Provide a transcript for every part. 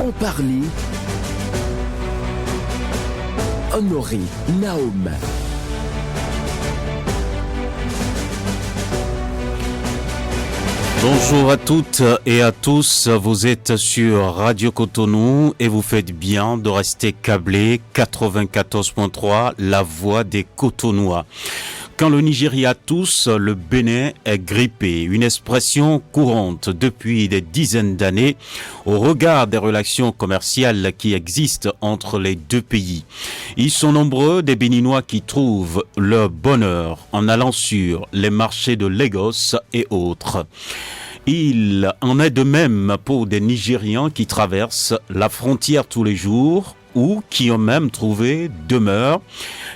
Franc-parler, Honoré Naoum. Bonjour à toutes et à tous, vous êtes sur Radio Cotonou et vous faites bien de rester câblé 94.3, la voix des Cotonouas. Quand le Nigeria tousse, le Bénin est grippé, une expression courante depuis des dizaines d'années au regard des relations commerciales qui existent entre les deux pays. Ils sont nombreux des Béninois qui trouvent leur bonheur en allant sur les marchés de Lagos et autres. Il en est de même pour des Nigérians qui traversent la frontière tous les jours ou qui ont même trouvé demeure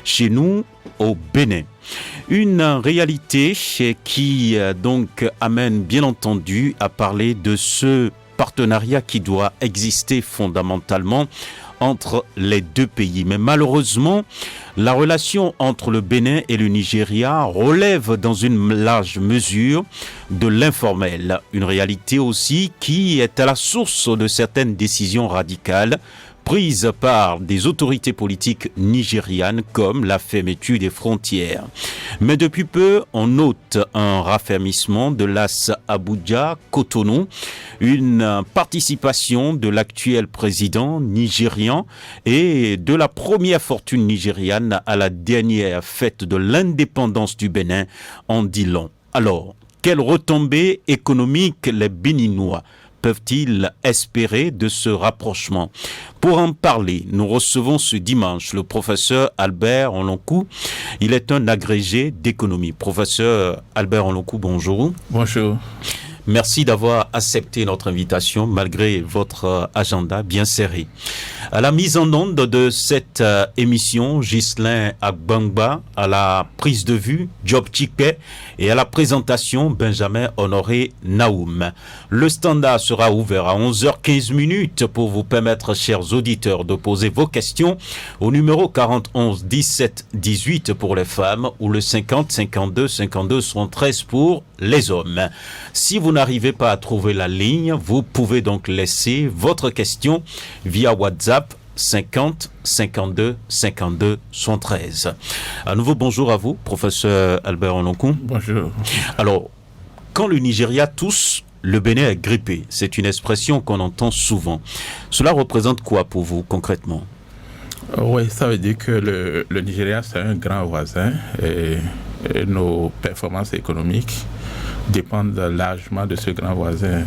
chez nous au Bénin. Une réalité qui donc amène bien entendu à parler de ce partenariat qui doit exister fondamentalement entre les deux pays. Mais malheureusement, la relation entre le Bénin et le Nigeria relève dans une large mesure de l'informel. Une réalité aussi qui est à la source de certaines décisions radicales prises par des autorités politiques nigérianes comme la fermeture des frontières. Mais depuis peu, on note un raffermissement de l'AS Abuja-Cotonou, une participation de l'actuel président nigérian et de la première fortune nigériane à la dernière fête de l'indépendance du Bénin en dit long. Alors, quelles retombées économiques les Béninois peuvent-ils espérer de ce rapprochement? Pour en parler, nous recevons ce dimanche le professeur Albert Onlonkou. Il est un agrégé d'économie. Professeur Albert Onlonkou, bonjour. Bonjour. Merci d'avoir accepté notre invitation malgré votre agenda bien serré. À la mise en onde de cette émission, Ghislain Agbangba, à la prise de vue, Job Chikpe, et à la présentation, Benjamin Honoré Naoum. Le standard sera ouvert à 11h15 pour vous permettre, chers auditeurs, de poser vos questions au numéro 41 17 18 pour les femmes ou le 50 52 52 73 pour les hommes. Si vous n'arrivez pas à trouver la ligne, vous pouvez donc laisser votre question via WhatsApp 50 52 52 113. À nouveau, bonjour à vous, professeur Albert Onlonkou. Bonjour. Alors, quand le Nigeria tousse, le Bénin est grippé. C'est une expression qu'on entend souvent. Cela représente quoi pour vous concrètement? Oui, ça veut dire que le Nigeria, c'est un grand voisin et nos performances économiques dépendent largement de ce grand voisin.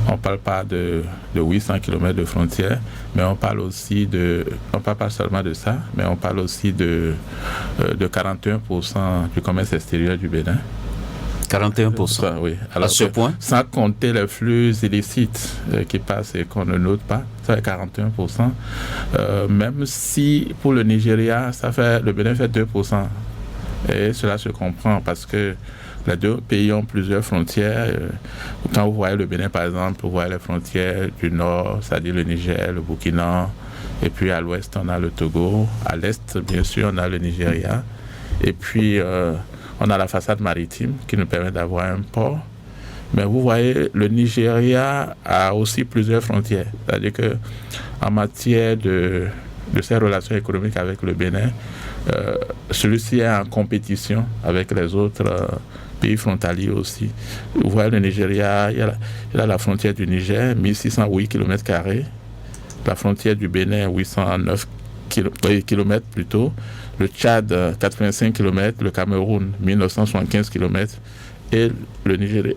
On ne parle pas de 800 km de frontières, mais on parle pas seulement de ça, mais on parle aussi de 41% du commerce extérieur du Bénin. 41%, oui. Alors, à ce point? Sans compter les flux illicites qui passent et qu'on ne note pas, ça fait 41%. Même si pour le Nigeria, le Bénin fait 2%. Et cela se comprend parce que les deux pays ont plusieurs frontières. Quand vous voyez le Bénin, par exemple, vous voyez les frontières du nord, c'est-à-dire le Niger, le Burkina, et puis à l'ouest, on a le Togo. À l'est, bien sûr, on a le Nigeria. Et puis, on a la façade maritime qui nous permet d'avoir un port. Mais vous voyez, le Nigeria a aussi plusieurs frontières. C'est-à-dire qu'en matière de ses relations économiques avec le Bénin, celui-ci est en compétition avec les autres pays frontaliers aussi. Vous voyez, le Nigeria, il y a la frontière du Niger, 1608 km². La frontière du Bénin, 809 km plutôt. Le Tchad, 85 km. Le Cameroun, 1975 km. Et le Niger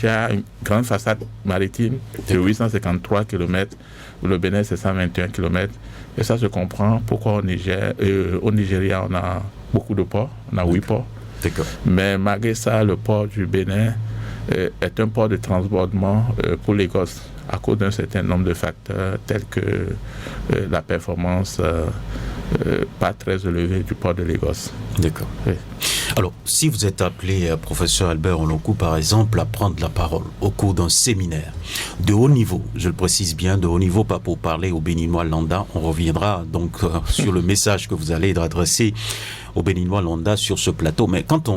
a une grande façade maritime de 853 km. Le Bénin, c'est 121 km. Et ça se comprend pourquoi au Nigeria, on a beaucoup de ports. On a 8 ports. D'accord. Mais malgré ça, le port du Bénin est un port de transbordement pour Lagos à cause d'un certain nombre de facteurs tels que la performance pas très élevée du port de Lagos. D'accord. Oui. Alors, si vous êtes appelé, professeur Albert Onlonkou, par exemple, à prendre la parole au cours d'un séminaire de haut niveau, je le précise bien, de haut niveau, pas pour parler aux Béninois lambda, on reviendra donc sur le message que vous allez adresser aux Béninois lambda sur ce plateau, mais quand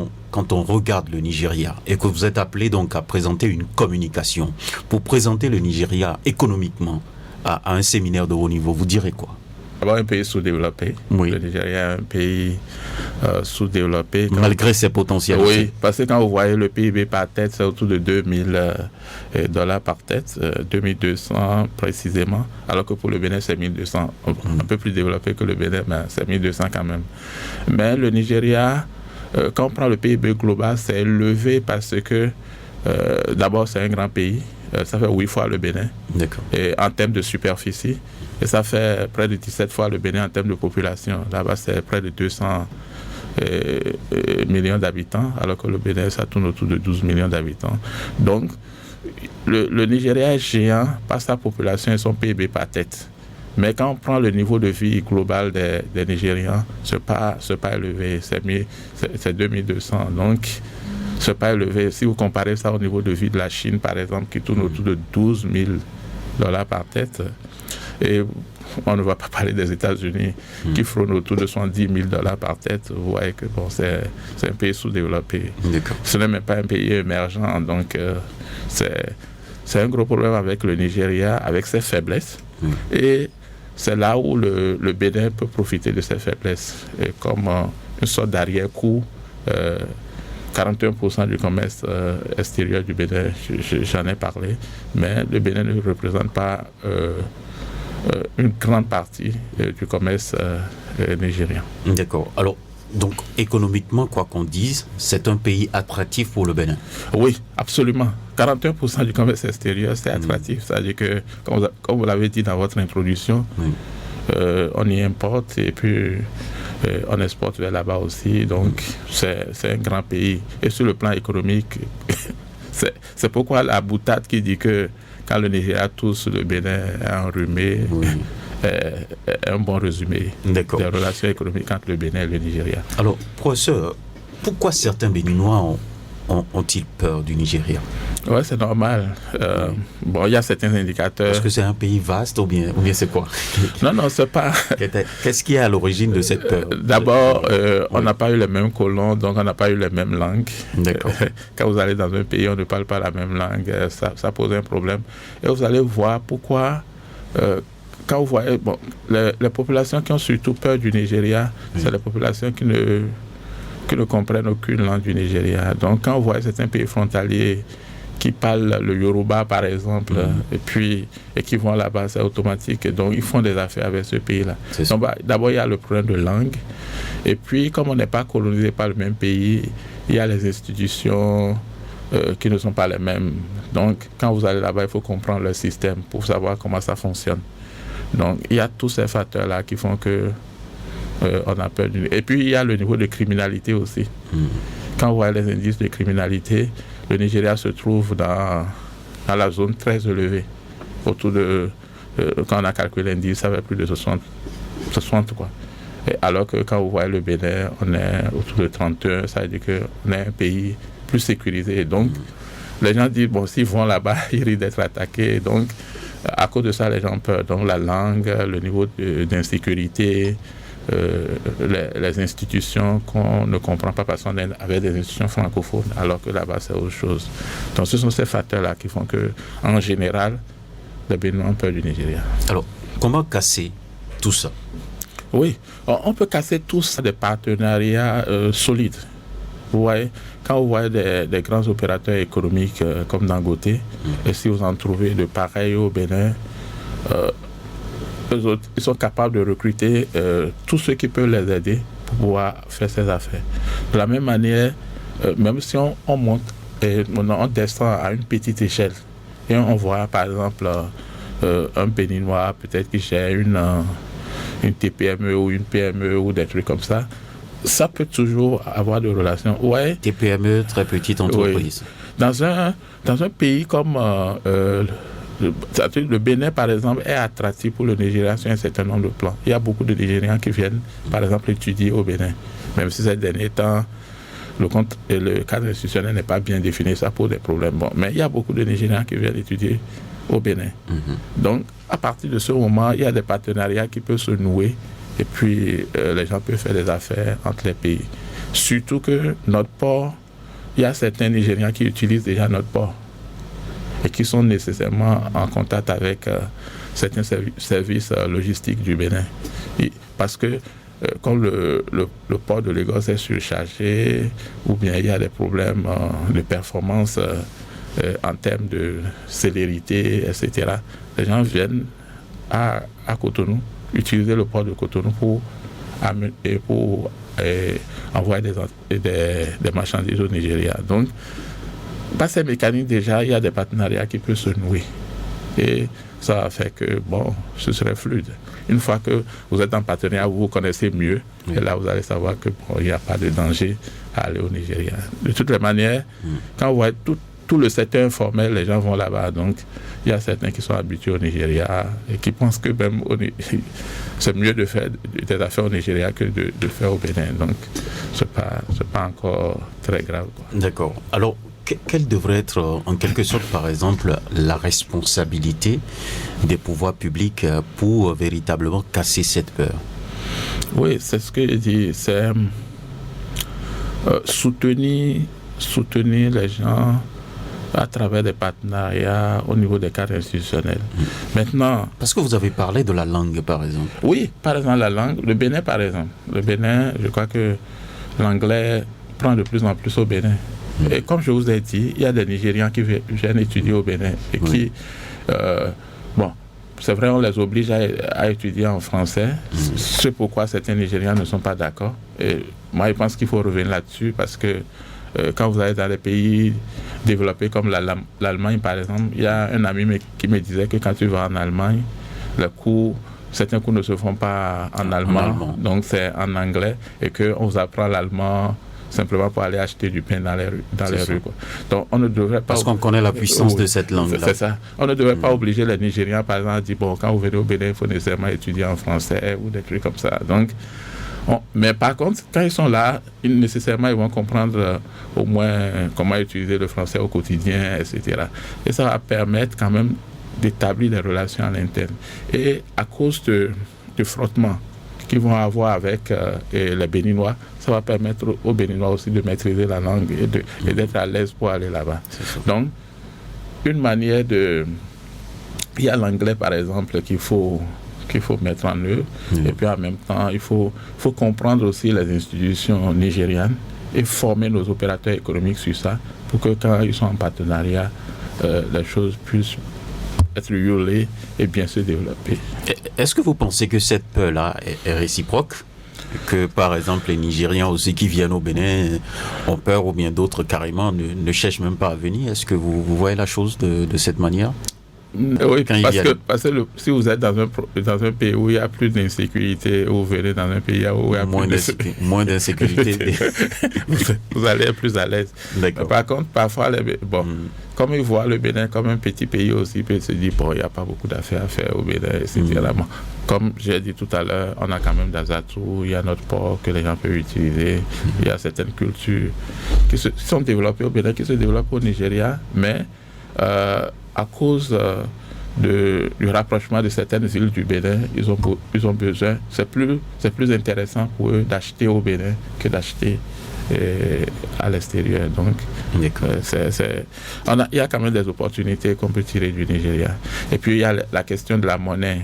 on regarde le Nigeria et que vous êtes appelé donc à présenter une communication pour présenter le Nigeria économiquement, à un séminaire de haut niveau, vous direz quoi? D'abord, un pays sous-développé. Oui. Le Nigeria est un pays sous-développé. Malgré ses potentialités. Oui, parce que quand vous voyez le PIB par tête, c'est autour de $2,000 par tête, 2200 précisément, alors que pour le Bénin, c'est 1200. Un peu plus développé que le Bénin, mais c'est 1200 quand même. Mais le Nigeria, quand on prend le PIB global, c'est élevé parce que, d'abord, c'est un grand pays. Ça fait 8 fois le Bénin. D'accord. Et en termes de superficie. Et ça fait près de 17 fois le Bénin en termes de population. Là-bas, c'est près de 200 millions d'habitants, alors que le Bénin, ça tourne autour de 12 millions d'habitants. Donc, le Nigeria est géant par sa population et son PIB par tête. Mais quand on prend le niveau de vie global des Nigérians, ce n'est pas élevé, c'est 2200. Donc, ce n'est pas élevé. Si vous comparez ça au niveau de vie de la Chine, par exemple, qui tourne autour de $12,000 par tête, et on ne va pas parler des États-Unis qui frôlent autour de $70,000 par tête. Vous voyez que bon, c'est un pays sous-développé. D'accord. Ce n'est même pas un pays émergent. Donc, c'est un gros problème avec le Nigeria, avec ses faiblesses. Et c'est là où le Bénin peut profiter de ses faiblesses. Et comme une sorte d'arrière-coup, 41% du commerce extérieur du Bénin, j'en ai parlé, mais le Bénin ne représente pas une grande partie du commerce nigérien. D'accord. Alors, donc, économiquement, quoi qu'on dise, c'est un pays attractif pour le Bénin. Oui, absolument. 41% du commerce extérieur, c'est attractif. C'est-à-dire que, comme vous l'avez dit dans votre introduction, on y importe et puis on exporte vers là-bas aussi. Donc, c'est un grand pays. Et sur le plan économique, c'est pourquoi la boutade qui dit que quand le Nigeria tousse, le Bénin est enrhumé, est un bon résumé des relations économiques entre le Bénin et le Nigeria. Alors, professeur, pourquoi certains Béninois ont-ils peur du Nigeria? Oui, c'est normal. Bon, il y a certains indicateurs. Est-ce que c'est un pays vaste ou bien c'est quoi? Non, c'est pas. Qu'est-ce qui est à l'origine de cette peur? D'abord, on n'a pas eu les mêmes colons, donc on n'a pas eu les mêmes langues. D'accord. Quand vous allez dans un pays, on ne parle pas la même langue, ça pose un problème. Et vous allez voir pourquoi. Quand vous voyez, bon, les populations qui ont surtout peur du Nigeria, c'est les populations qui ne comprennent aucune langue du Nigeria. Donc, quand vous voyez certains pays frontaliers qui parlent le Yoruba, par exemple, et qui vont là-bas, c'est automatique. Donc, ils font des affaires avec ce pays-là. Donc, d'abord, il y a le problème de langue. Et puis, comme on n'est pas colonisé par le même pays, il y a les institutions qui ne sont pas les mêmes. Donc, quand vous allez là-bas, il faut comprendre leur système pour savoir comment ça fonctionne. Donc, il y a tous ces facteurs-là qui font que on a peur du... Et puis, il y a le niveau de criminalité aussi. Quand vous voyez les indices de criminalité, le Nigeria se trouve dans la zone très élevée. Autour de... quand on a calculé l'indice, ça fait plus de 60 quoi. Et alors que quand vous voyez le Bénin, on est autour de 31, ça veut dire qu'on est un pays plus sécurisé. Et donc, les gens disent, bon, s'ils vont là-bas, ils risquent d'être attaqués. Donc, à cause de ça, les gens ont peur. Donc, la langue, le niveau d'insécurité, les institutions qu'on ne comprend pas parce qu'on est avec des institutions francophones, alors que là-bas, c'est autre chose. Donc, ce sont ces facteurs-là qui font que, en général, les Béninois ont peur du Nigeria. Alors, comment casser tout ça? Oui, on peut casser tout ça des partenariats solides. Vous voyez, quand vous voyez des grands opérateurs économiques comme Dangote, et si vous en trouvez de pareils au Bénin, eux autres, ils sont capables de recruter tous ceux qui peuvent les aider pour pouvoir faire ces affaires. De la même manière, même si on monte et on descend à une petite échelle, et on voit par exemple un Béninois peut-être qui gère une TPME ou une PME ou des trucs comme ça, ça peut toujours avoir des relations. Ouais. TPME, très petite entreprise. Oui. Dans un pays comme le Bénin, par exemple, est attractif pour le Nigeria sur un certain nombre de plans. Il y a beaucoup de Nigériens qui viennent, par exemple, étudier au Bénin. Même si ces derniers temps, le cadre institutionnel n'est pas bien défini, ça pose des problèmes. Bon, mais il y a beaucoup de Nigériens qui viennent étudier au Bénin. Donc, à partir de ce moment, il y a des partenariats qui peuvent se nouer et puis les gens peuvent faire des affaires entre les pays. Surtout que notre port, il y a certains Nigériens qui utilisent déjà notre port. et qui sont nécessairement en contact avec certains services logistiques du Bénin. Parce que quand le port de Lagos est surchargé, ou bien il y a des problèmes de performance en termes de célérité, etc., les gens viennent à Cotonou, utiliser le port de Cotonou pour envoyer des marchandises au Nigeria. Donc, par ces mécanismes, déjà, il y a des partenariats qui peuvent se nouer. Et ça fait que, ce serait fluide. Une fois que vous êtes en partenariat, vous vous connaissez mieux, et là, vous allez savoir que il n'y a pas de danger à aller au Nigeria. De toutes les manières, quand vous voyez tout le secteur informel, les gens vont là-bas. Donc, il y a certains qui sont habitués au Nigeria et qui pensent que même c'est mieux de faire des affaires au Nigeria que de faire au Bénin. Donc, c'est pas encore très grave, quoi. D'accord. Alors, quelle devrait être, en quelque sorte, par exemple, la responsabilité des pouvoirs publics pour véritablement casser cette peur? Oui, c'est ce que je dis. C'est soutenir les gens à travers des partenariats au niveau des cadres institutionnels. Maintenant... Parce que vous avez parlé de la langue, par exemple. Oui, par exemple, la langue. Le Bénin, par exemple. Le Bénin, je crois que l'anglais prend de plus en plus au Bénin. Et comme je vous ai dit, il y a des Nigérians qui viennent étudier au Bénin et qui... c'est vrai, on les oblige à étudier en français. C'est pourquoi certains Nigérians ne sont pas d'accord. Et moi, je pense qu'il faut revenir là-dessus parce que quand vous allez dans les pays développés comme l'Allemagne, par exemple, il y a un ami qui me disait que quand tu vas en Allemagne, certains cours ne se font pas en allemand, donc c'est en anglais, et qu'on vous apprend l'allemand simplement pour aller acheter du pain dans les rues. Quoi. Donc on ne devrait pas... Parce qu'on connaît la puissance de cette langue-là. C'est ça. On ne devrait pas obliger les Nigérians, par exemple, à dire, quand vous venez au Bénin, il faut nécessairement étudier en français ou des trucs comme ça. Donc, mais par contre, quand ils sont là, nécessairement, ils vont comprendre au moins comment utiliser le français au quotidien, etc. Et ça va permettre quand même d'établir des relations à l'interne. Et à cause du frottement qu'ils vont avoir avec les Béninois, ça va permettre aux Béninois aussi de maîtriser la langue et d'être à l'aise pour aller là-bas. Donc, une manière de... Il y a l'anglais, par exemple, qu'il faut mettre en œuvre. Et puis en même temps, il faut comprendre aussi les institutions nigérianes et former nos opérateurs économiques sur ça pour que quand ils sont en partenariat, les choses puissent être violées et bien se développer. Est-ce que vous pensez que cette peur-là est réciproque? Que par exemple les Nigérians aussi qui viennent au Bénin ont peur ou bien d'autres carrément ne cherchent même pas à venir? Est-ce que vous voyez la chose de cette manière? Oui, parce que si vous êtes dans un pays où il y a plus d'insécurité, ou vous venez dans un pays où il y a moins d'insécurité, vous allez être plus à l'aise. Par contre, parfois, comme ils voient le Bénin comme un petit pays aussi, ils peuvent se dire, il n'y a pas beaucoup d'affaires à faire au Bénin, etc. Comme j'ai dit tout à l'heure, on a quand même des atouts, il y a notre port que les gens peuvent utiliser, il y a certaines cultures qui sont développées au Bénin, qui se développent au Nigeria, mais à cause du rapprochement de certaines villes du Bénin, ils ont besoin, c'est plus intéressant pour eux d'acheter au Bénin que d'acheter à l'extérieur. Donc, il y a quand même des opportunités qu'on peut tirer du Nigeria. Et puis, il y a la question de la monnaie.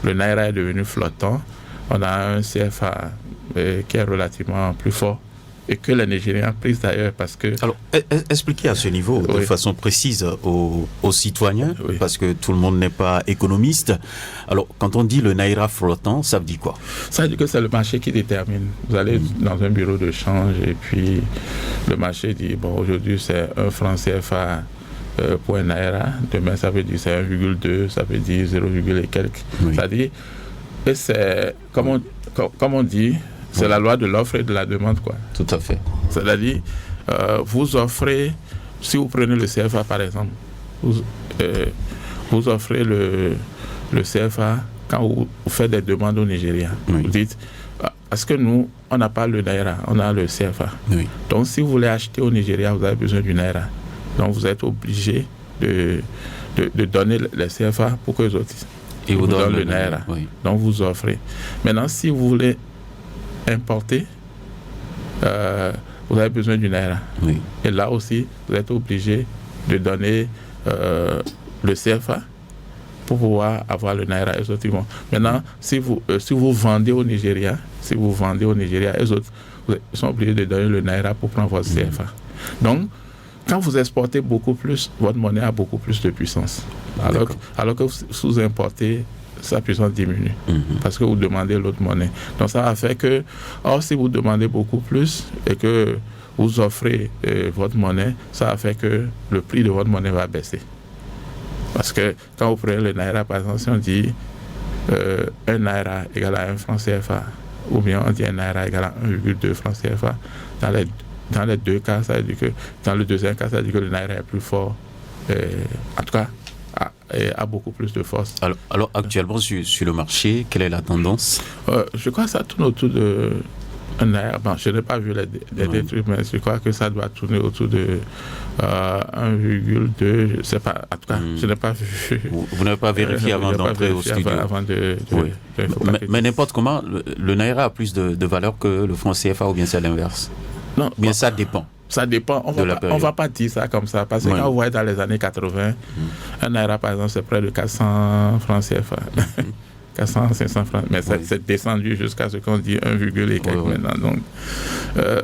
Le Naira est devenu flottant. On a un CFA qui est relativement plus fort et que les Nigériens prisent d'ailleurs parce que... Alors, expliquez à ce niveau de façon précise aux citoyens, parce que tout le monde n'est pas économiste. Alors, quand on dit le Naira flottant, ça veut dire quoi? Ça veut dire que c'est le marché qui détermine. Vous allez dans un bureau de change et puis le marché dit, aujourd'hui c'est 1 franc CFA pour un Naira, demain ça veut dire c'est 1,2, ça veut dire 0, et quelques. C'est-à-dire, et c'est, comme on dit, c'est la loi de l'offre et de la demande, quoi. Tout à fait. C'est-à-dire, vous offrez, si vous prenez le CFA par exemple, vous offrez le CFA quand vous faites des demandes au Nigeria. Vous dites, parce que nous, on n'a pas le Naira, on a le CFA. Donc, si vous voulez acheter au Nigeria, vous avez besoin du Naira. Donc, vous êtes obligé de donner les CFA pour que les autres vous donnent le Naira. Donc, vous offrez. Maintenant, si vous voulez importer, vous avez besoin du Naira. Et là aussi, vous êtes obligé de donner le CFA pour pouvoir avoir le Naira. Les autres, maintenant, si vous vendez au Nigeria, les autres ils sont obligés de donner le Naira pour prendre votre CFA. Donc, quand vous exportez beaucoup plus, votre monnaie a beaucoup plus de puissance. Alors que vous importez, sa puissance diminue parce que vous demandez l'autre monnaie. Donc, ça va faire que, si vous demandez beaucoup plus et que vous offrez votre monnaie, ça va faire que le prix de votre monnaie va baisser. Parce que quand vous prenez le Naira, par exemple, si on dit 1 Naira égale à 1 franc CFA, ou bien on dit 1 Naira égale à 1,2 franc CFA, dans les deux cas, ça veut dire que dans le deuxième cas, ça veut dire que le Naira est plus fort. En tout cas, a beaucoup plus de force. Alors actuellement, sur le marché, quelle est la tendance? Je crois que ça tourne autour de 1 Naira. Bon, je n'ai pas vu les trucs, mais je crois que ça doit tourner autour de 1,2. Je ne sais pas. En tout cas, je n'ai pas vu. Vous n'avez pas vérifié avant d'entrer au studio? Mais n'importe comment, le Naira a plus de valeur que le franc CFA, ou bien c'est l'inverse? Non. Bien, ça dépend. Ça dépend. On ne va pas dire ça comme ça. Parce que quand vous voyez dans les années 80, un Naira, par exemple, c'est près de 400 francs CFA. 400, 500 francs. Mais c'est descendu jusqu'à ce qu'on dit 1, et quelques maintenant. Donc,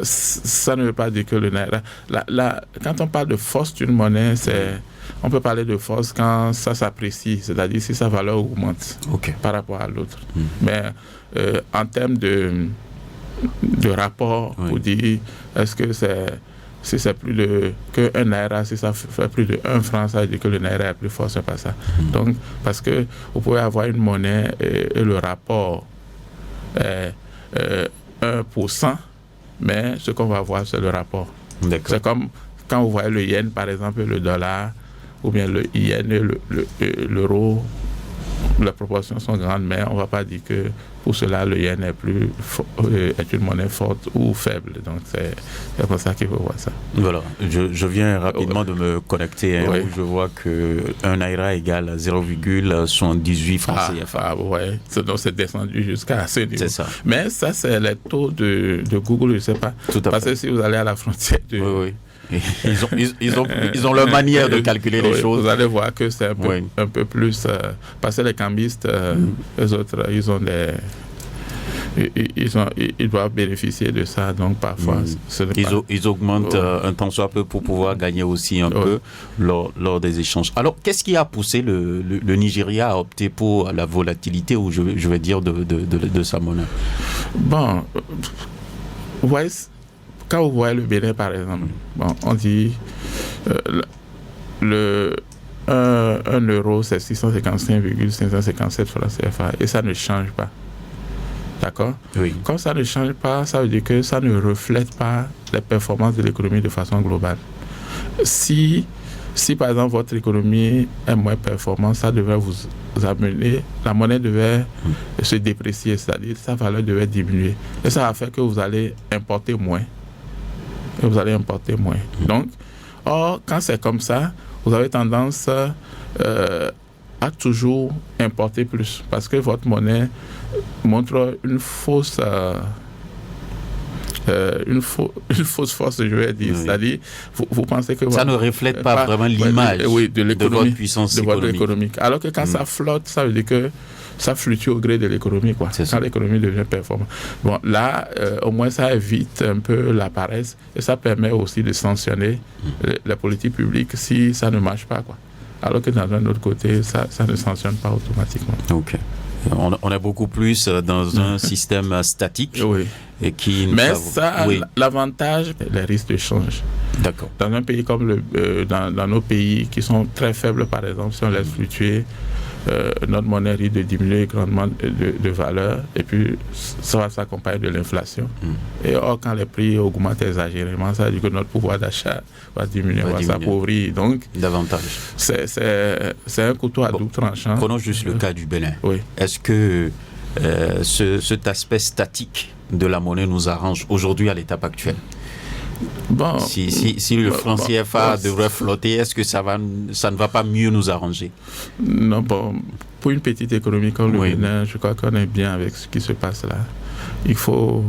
ça ne veut pas dire que le Naira... quand on parle de force d'une monnaie, on peut parler de force quand ça s'apprécie, c'est-à-dire si sa valeur augmente par rapport à l'autre. Mais en termes de rapport, pour dire est-ce que si c'est plus que 1 Naira, si ça fait plus de 1 franc, ça veut dire que le Naira est plus fort, c'est pas ça. Donc, parce que vous pouvez avoir une monnaie et le rapport est 1%, mais ce qu'on va voir, c'est le rapport. C'est comme quand vous voyez le yen, par exemple, le dollar, ou bien le yen et l'euro, les proportions sont grandes, mais on ne va pas dire que pour cela, le yen est une monnaie forte ou faible. Donc, c'est pour ça qu'il faut voir ça. Voilà. Je viens rapidement de me connecter où je vois que 1 Naira égale à 0,78 francs CFA. Donc, c'est descendu jusqu'à ce niveau. C'est ça. Mais ça, c'est les taux de Google, je ne sais pas. Tout à Parce fait. que si vous allez à la frontière de... Ils ont leur manière de calculer les choses. Vous allez voir que c'est un peu plus... parce que les cambistes, les autres, ils doivent bénéficier de ça. Donc, parfois... Ils augmentent un tant soit peu pour pouvoir gagner aussi un peu lors des échanges. Alors, qu'est-ce qui a poussé le Nigeria à opter pour la volatilité, ou je vais dire, de sa monnaie? Bon, vous voyez... Quand vous voyez le Bénin, par exemple, on dit 1 euro, c'est 655,557 francs CFA, et ça ne change pas. D'accord? Oui. Comme ça ne change pas, ça veut dire que ça ne reflète pas les performances de l'économie de façon globale. Si par exemple votre économie est moins performante, ça devrait vous amener, la monnaie devait se déprécier, c'est-à-dire sa valeur devait diminuer. Et ça va faire que vous allez importer moins. Donc, quand c'est comme ça, vous avez tendance à toujours importer plus, parce que votre monnaie montre une fausse force, je vais dire. C'est-à-dire, vous pensez que... Ça ne reflète pas vraiment l'image de votre puissance économique. Alors que quand ça flotte, ça veut dire que ça fluctue au gré de l'économie, quoi. Quand l'économie devient performante. Bon, là, au moins, ça évite un peu la paresse et ça permet aussi de sanctionner les politiques publiques si ça ne marche pas, quoi. Alors que dans un autre côté, ça ne sanctionne pas automatiquement. Ok. On est beaucoup plus dans un système statique. Et qui mais l'avantage, les risques de change. D'accord. Dans un pays comme dans nos pays qui sont très faibles, par exemple, si on laisse fluctuer, notre monnaie risque de diminuer grandement de valeur, et puis ça va s'accompagner de l'inflation. Et quand les prix augmentent exagérément, ça veut dire que notre pouvoir d'achat va diminuer, va s'appauvrir. Donc, davantage. C'est un couteau à double tranchant. Prenons juste le cas du Bénin. Est-ce que cet aspect statique de la monnaie nous arrange aujourd'hui à l'étape actuelle? Bon, si le franc CFA devrait flotter, est-ce que ça ne va pas mieux nous arranger? Non, pour une petite économie comme le Bénin, je crois qu'on est bien avec ce qui se passe là. Il faut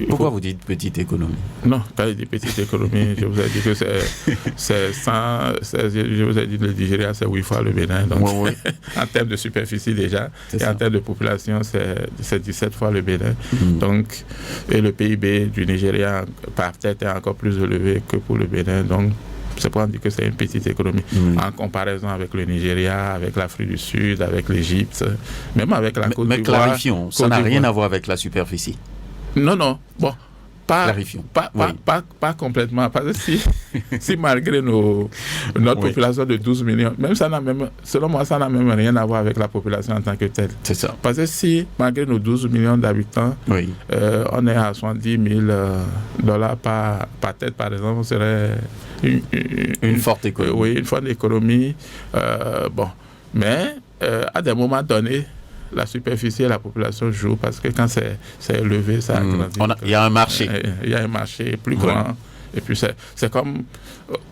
Pourquoi vous dites petite économie? Non, quand je dis petite économie, je vous ai dit que je vous ai dit que le Nigeria, c'est 8 fois le Bénin. Donc, oui. en termes de superficie déjà, en termes de population, c'est 17 fois le Bénin. Donc, et le PIB du Nigeria, par tête, est encore plus élevé que pour le Bénin. Donc, c'est pour dire que c'est une petite économie. En comparaison avec le Nigeria, avec l'Afrique du Sud, avec l'Égypte, même avec la Côte d'Ivoire. Mais clarifions, ça n'a rien à voir avec la superficie. Non. Bon, pas complètement. Parce que si malgré notre population de 12 millions, selon moi, ça n'a même rien à voir avec la population en tant que telle. C'est ça. Parce que si, malgré nos 12 millions d'habitants, on est à $70 000 par tête, par exemple, on serait une forte économie. Oui, une forte économie. Mais à des moments donnés, la superficie et la population jouent parce que quand c'est élevé, ça agrandit. Il y a un marché. Il y a un marché plus grand. Et puis c'est comme,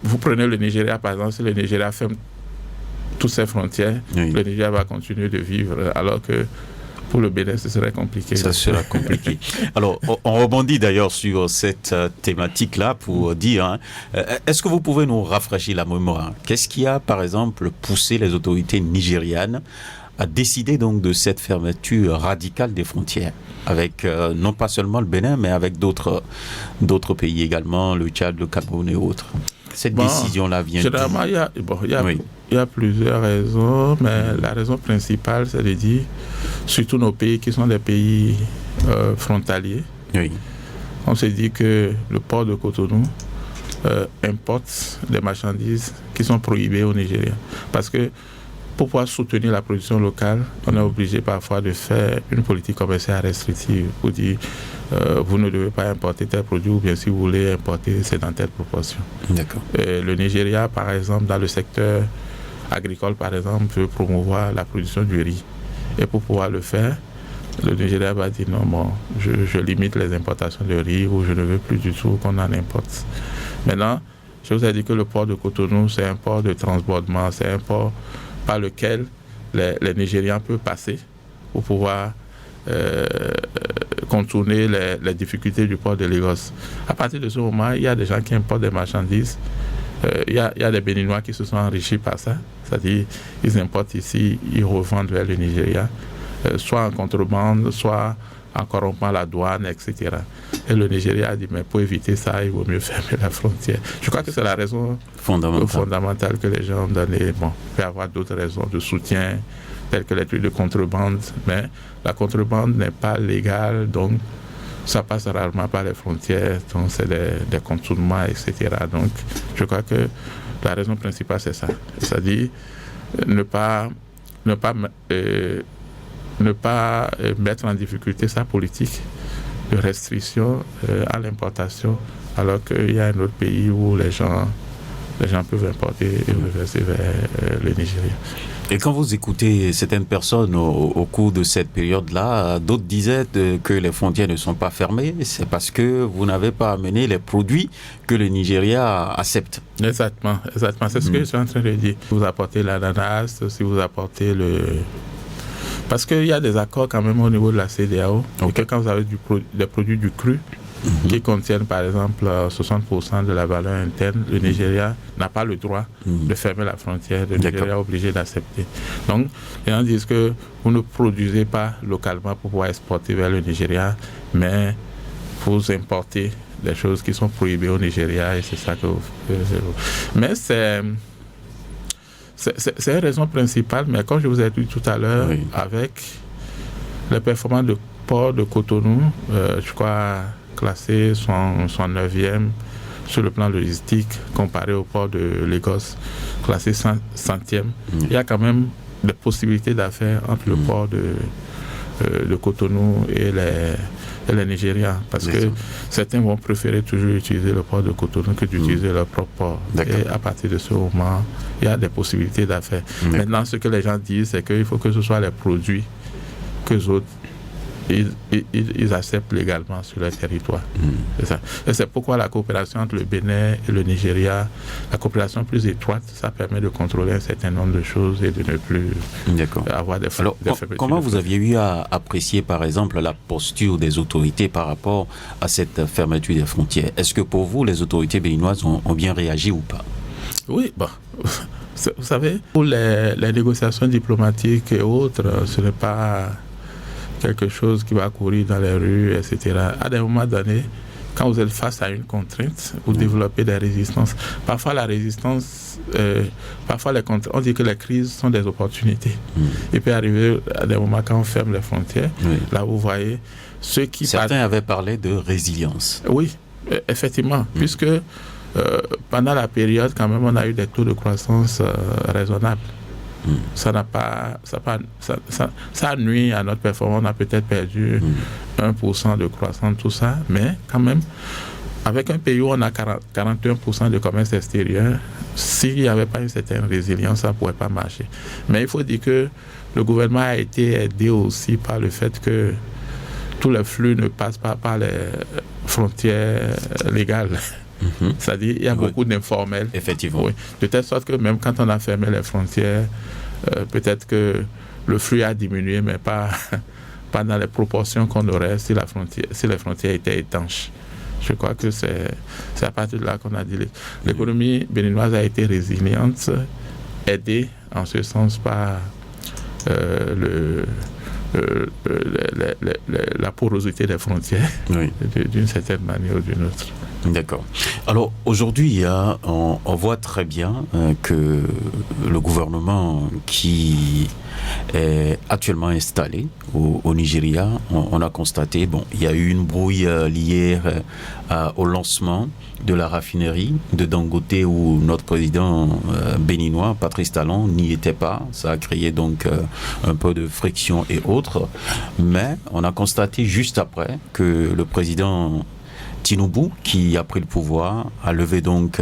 vous prenez le Nigeria par exemple, si le Nigeria ferme toutes ses frontières, le Nigeria va continuer de vivre, alors que pour le Bénin, ce serait compliqué. Ça sera compliqué. Alors, on rebondit d'ailleurs sur cette thématique-là pour dire, est-ce que vous pouvez nous rafraîchir la mémoire? Qu'est-ce qui a, par exemple, poussé les autorités nigérianes à décider donc de cette fermeture radicale des frontières avec non pas seulement le Bénin, mais avec d'autres pays également, le Tchad, le Cameroun et autres? Cette décision-là vient généralement, il y a plusieurs raisons, mais la raison principale, c'est de dire, surtout nos pays qui sont des pays frontaliers, on se dit que le port de Cotonou importe des marchandises qui sont prohibées au Nigeria. Parce que pour pouvoir soutenir la production locale, on est obligé parfois de faire une politique commerciale restrictive pour dire vous ne devez pas importer tel produit, ou bien si vous voulez importer, c'est dans telle proportion. D'accord. Le Nigeria, par exemple, dans le secteur agricole, par exemple, veut promouvoir la production du riz. Et pour pouvoir le faire, le Nigeria va dire non, je limite les importations de riz, ou je ne veux plus du tout qu'on en importe. Maintenant, je vous ai dit que le port de Cotonou, c'est un port de transbordement, c'est un port par lequel les Nigérians peuvent passer pour pouvoir contourner les difficultés du port de Lagos. À partir de ce moment, il y a des gens qui importent des marchandises. Il y a des Béninois qui se sont enrichis par ça. C'est-à-dire, ils importent ici, ils revendent vers le Nigeria, soit en contrebande, soit en corrompant la douane, etc. Et le Nigeria a dit, mais pour éviter ça, il vaut mieux fermer la frontière. Je crois que c'est la raison fondamentale que les gens ont donnée. Bon, il peut y avoir d'autres raisons de soutien, telles que les trucs de contrebande, mais la contrebande n'est pas légale, donc ça passe rarement par les frontières, donc c'est des contournements, etc. Donc, je crois que la raison principale, c'est ça. C'est-à-dire ne pas mettre en difficulté sa politique de restriction à l'importation, alors qu'il y a un autre pays où les gens peuvent importer et reverser vers le Nigeria. Et quand vous écoutez certaines personnes au cours de cette période-là, d'autres disaient que les frontières ne sont pas fermées, c'est parce que vous n'avez pas amené les produits que le Nigeria accepte. Exactement. C'est ce que je suis en train de dire. Si vous apportez l'ananas, si vous apportez parce qu'il y a des accords quand même au niveau de la CEDEAO, et que quand vous avez des produits du cru, qui contiennent par exemple 60% de la valeur interne, le Nigeria n'a pas le droit de fermer la frontière. Le Nigeria est obligé d'accepter. Donc, les gens disent que vous ne produisez pas localement pour pouvoir exporter vers le Nigeria, mais vous importez des choses qui sont prohibées au Nigeria, et c'est ça que vous... Mais c'est une raison principale, mais comme je vous ai dit tout à l'heure, avec les performances de port de Cotonou, je crois classé son 9e sur le plan logistique comparé au port de Lagos, classé 100e. Il y a quand même des possibilités d'affaires entre le port de Cotonou et les Nigérians, parce que certains vont préférer toujours utiliser le port de Cotonou que d'utiliser leur propre port. Et à partir de ce moment, il y a des possibilités d'affaires. Maintenant, ce que les gens disent, c'est qu'il faut que ce soit les produits que les autres ils acceptent légalement sur leur territoire. C'est ça. Et c'est pourquoi la coopération entre le Bénin et le Nigeria, la coopération plus étroite, ça permet de contrôler un certain nombre de choses et de ne plus avoir des Alors, comment vous aviez eu à apprécier, par exemple, la posture des autorités par rapport à cette fermeture des frontières? Est-ce que pour vous, les autorités béninoises ont bien réagi ou pas? Oui, bon. Vous savez, pour les négociations diplomatiques et autres, ce n'est pas quelque chose qui va courir dans les rues, etc. À des moments donnés, quand vous êtes face à une contrainte, vous développez des résistances. Parfois, la résistance, on dit que les crises sont des opportunités. Il peut arriver à des moments quand on ferme les frontières, là vous voyez ceux qui... Certains avaient parlé de résilience. Oui, effectivement, puisque pendant la période, quand même, on a eu des taux de croissance raisonnables. Ça nuit à notre performance. On a peut-être perdu 1% de croissance, tout ça, mais quand même, avec un pays où on a 41% de commerce extérieur, s'il n'y avait pas une certaine résilience, ça ne pourrait pas marcher. Mais il faut dire que le gouvernement a été aidé aussi par le fait que tous les flux ne passent pas par les frontières légales. C'est-à-dire il y a beaucoup d'informels. Effectivement. Oui. De telle sorte que même quand on a fermé les frontières, peut-être que le flux a diminué, mais pas dans les proportions qu'on aurait si les frontières étaient étanches. Je crois que c'est à partir de là qu'on a dit l'économie béninoise a été résiliente, aidée en ce sens par la porosité des frontières, d'une certaine manière ou d'une autre. D'accord. Alors aujourd'hui, on voit très bien que le gouvernement qui est actuellement installé au Nigeria, on a constaté, il y a eu une brouille liée au lancement de la raffinerie de Dangote où notre président béninois, Patrice Talon, n'y était pas. Ça a créé donc un peu de friction et autres. Mais on a constaté juste après que le président Tinubu, qui a pris le pouvoir, a levé donc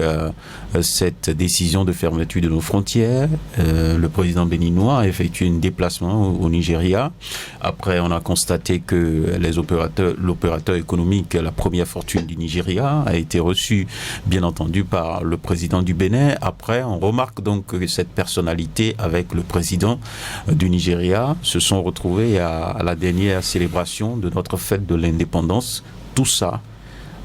cette décision de fermeture de nos frontières. Le président béninois a effectué un déplacement au Nigeria. Après, on a constaté que l'opérateur économique, la première fortune du Nigeria, a été reçu, bien entendu, par le président du Bénin. Après, on remarque donc que cette personnalité avec le président du Nigeria se sont retrouvés à la dernière célébration de notre fête de l'indépendance. Tout ça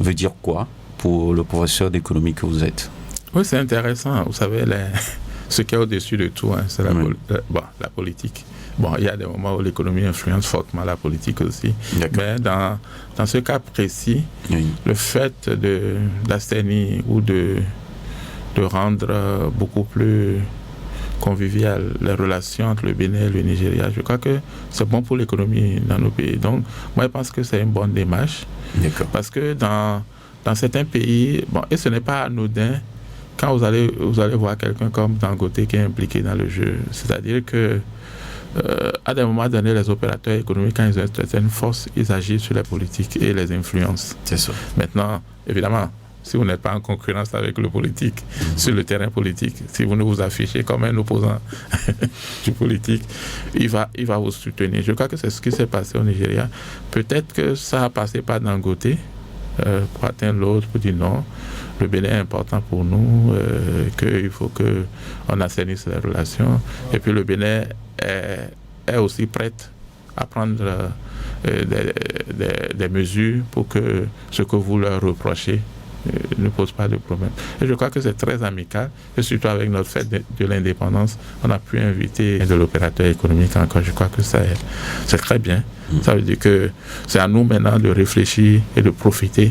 veut dire quoi pour le professeur d'économie que vous êtes? Oui, c'est intéressant. Vous savez, ce qui est au-dessus de tout, c'est la politique. Il y a des moments où l'économie influence fortement la politique aussi. Mais dans ce cas précis, le fait d'assainir ou de rendre beaucoup plus convivial les relations entre le Bénin et le Nigeria, je crois que c'est bon pour l'économie dans nos pays. Donc, moi, je pense que c'est une bonne démarche. Parce que dans certains pays, et ce n'est pas anodin quand vous allez voir quelqu'un comme Dangote qui est impliqué dans le jeu. C'est-à-dire que à des moments donnés, les opérateurs économiques, quand ils ont une certaine force, ils agissent sur les politiques et les influencent. C'est ça. Maintenant, évidemment, si vous n'êtes pas en concurrence avec le politique, sur le terrain politique, si vous ne vous affichez comme un opposant du politique, il va vous soutenir. Je crois que c'est ce qui s'est passé au Nigeria. Peut-être que ça a passé par Dangote pour atteindre l'autre, pour dire non, le Bénin est important pour nous, qu'il faut qu'on assainisse les relations. Et puis le Bénin est aussi prêt à prendre des mesures pour que ce que vous leur reprochez ne pose pas de problème. Et je crois que c'est très amical, et surtout avec notre fête de l'indépendance, on a pu inviter de l'opérateur économique encore. Je crois que c'est très bien. Ça veut dire que c'est à nous maintenant de réfléchir et de profiter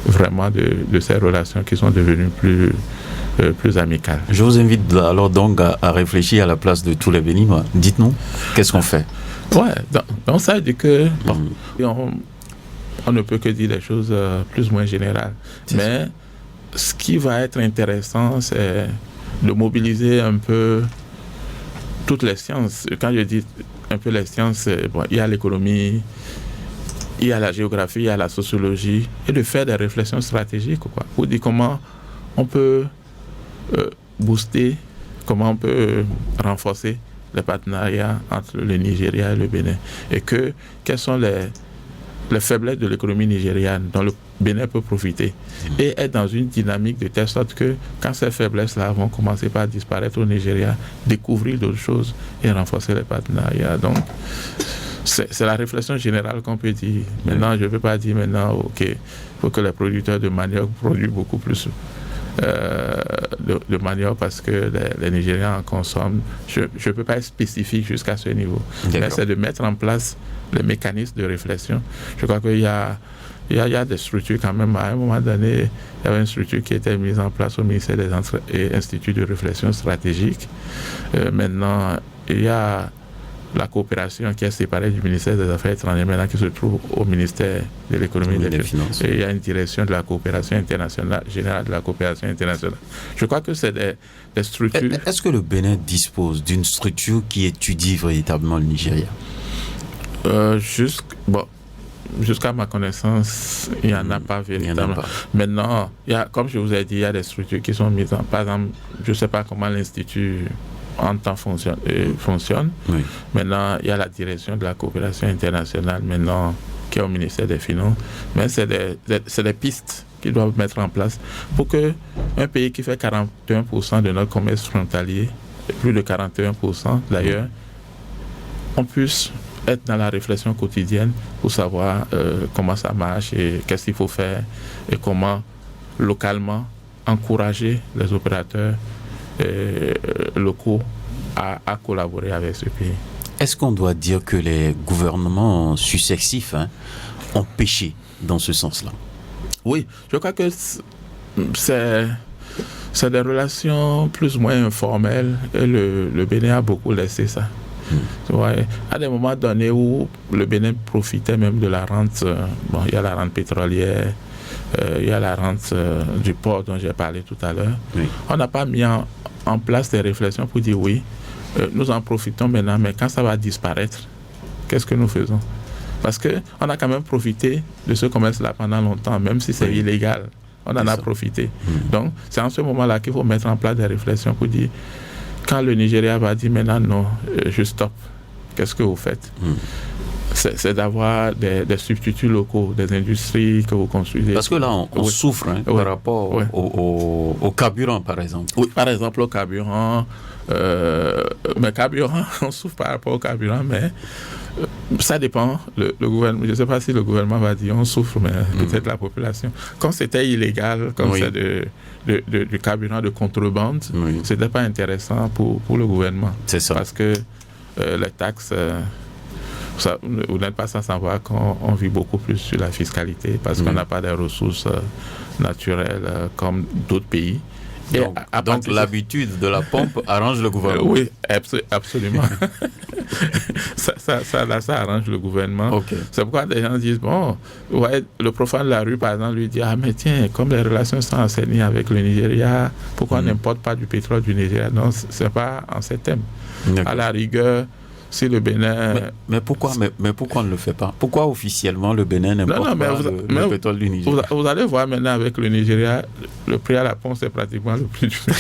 vraiment de ces relations qui sont devenues plus amicales. Je vous invite alors donc à réfléchir à la place de tous les Béninois. Dites-nous, qu'est-ce qu'on fait? Donc ça veut dire que on ne peut que dire des choses plus ou moins générales. Mais ce qui va être intéressant, c'est de mobiliser un peu toutes les sciences. Quand je dis un peu les sciences, il y a l'économie, il y a la géographie, il y a la sociologie, et de faire des réflexions stratégiques, pour dire comment on peut booster, comment on peut renforcer les partenariats entre le Nigeria et le Bénin. Et quelles sont les faiblesses de l'économie nigériane dont le Bénin peut profiter et être dans une dynamique de telle sorte que quand ces faiblesses-là vont commencer par disparaître au Nigeria, découvrir d'autres choses et renforcer les partenariats. Donc, c'est la réflexion générale qu'on peut dire. Maintenant, je ne peux pas dire maintenant, OK, il faut que les producteurs de manioc produisent beaucoup plus de manioc parce que les Nigériens en consomment. Je ne peux pas être spécifique jusqu'à ce niveau. Mais c'est de mettre en place les mécanismes de réflexion. Je crois qu'il y a des structures quand même. À un moment donné, il y avait une structure qui était mise en place au ministère des Instituts de réflexion stratégique. Maintenant, il y a la coopération qui est séparée du ministère des Affaires étrangères, maintenant qui se trouve au ministère de l'économie et des finances. Et il y a une direction de la coopération internationale, générale de la coopération internationale. Je crois que c'est des structures... Est-ce que le Bénin dispose d'une structure qui étudie véritablement le Nigeria? Jusqu'à ma connaissance, il n'y en a pas véritablement. Maintenant, comme je vous ai dit, il y a des structures qui sont mises en... Par exemple, je ne sais pas comment l'Institut en temps fonctionne. Oui. Maintenant, il y a la direction de la coopération internationale, maintenant, qui est au ministère des Finances. Mais c'est des pistes qu'ils doivent mettre en place pour qu'un pays qui fait 41% de notre commerce frontalier, plus de 41% d'ailleurs, on puisse être dans la réflexion quotidienne pour savoir comment ça marche et qu'est-ce qu'il faut faire et comment, localement, encourager les opérateurs locaux à collaborer avec ce pays. Est-ce qu'on doit dire que les gouvernements successifs ont péché dans ce sens-là? Oui, je crois que c'est des relations plus ou moins informelles et le Bénin a beaucoup laissé ça. Ouais. À des moments donnés où le Bénin profitait même de la rente, il y a la rente pétrolière, il y a la rente du port dont j'ai parlé tout à l'heure. Oui. On n'a pas mis en place des réflexions pour dire oui, nous en profitons maintenant, mais quand ça va disparaître, qu'est-ce que nous faisons? Parce qu'on a quand même profité de ce commerce-là pendant longtemps, même si c'est illégal. On en a profité. Donc, c'est en ce moment-là qu'il faut mettre en place des réflexions pour dire, quand le Nigeria va dire maintenant non, je stoppe, qu'est-ce que vous faites? C'est d'avoir des substituts locaux, des industries que vous construisez. Parce que là, on souffre par rapport au carburant, par exemple. Oui, par exemple, au carburant. Mais carburant, on souffre par rapport au carburant, mais ça dépend. Le gouvernement, je ne sais pas si le gouvernement va dire on souffre, mais peut-être la population. Quand c'était illégal, comme c'est du carburant de contrebande, ce n'était pas intéressant pour le gouvernement. C'est ça. Parce que les taxes... vous n'êtes pas sans savoir qu'on vit beaucoup plus sur la fiscalité parce qu'on n'a pas de ressources naturelles comme d'autres pays. Donc l'habitude de la pompe arrange le gouvernement. Oui, absolument. ça arrange le gouvernement. Okay. C'est pourquoi des gens disent, le profane de la rue, par exemple, lui dit, mais tiens, comme les relations sont enseignées avec le Nigeria, pourquoi on n'importe pas du pétrole du Nigeria? Non, ce n'est pas en ces thèmes. À la rigueur, si le Bénin... Mais pourquoi on ne le fait pas? Pourquoi officiellement le Bénin n'importe pas le pétrole du Nigeria? Vous allez voir maintenant avec le Nigeria, le prix à la pompe, c'est pratiquement le prix du Bénin.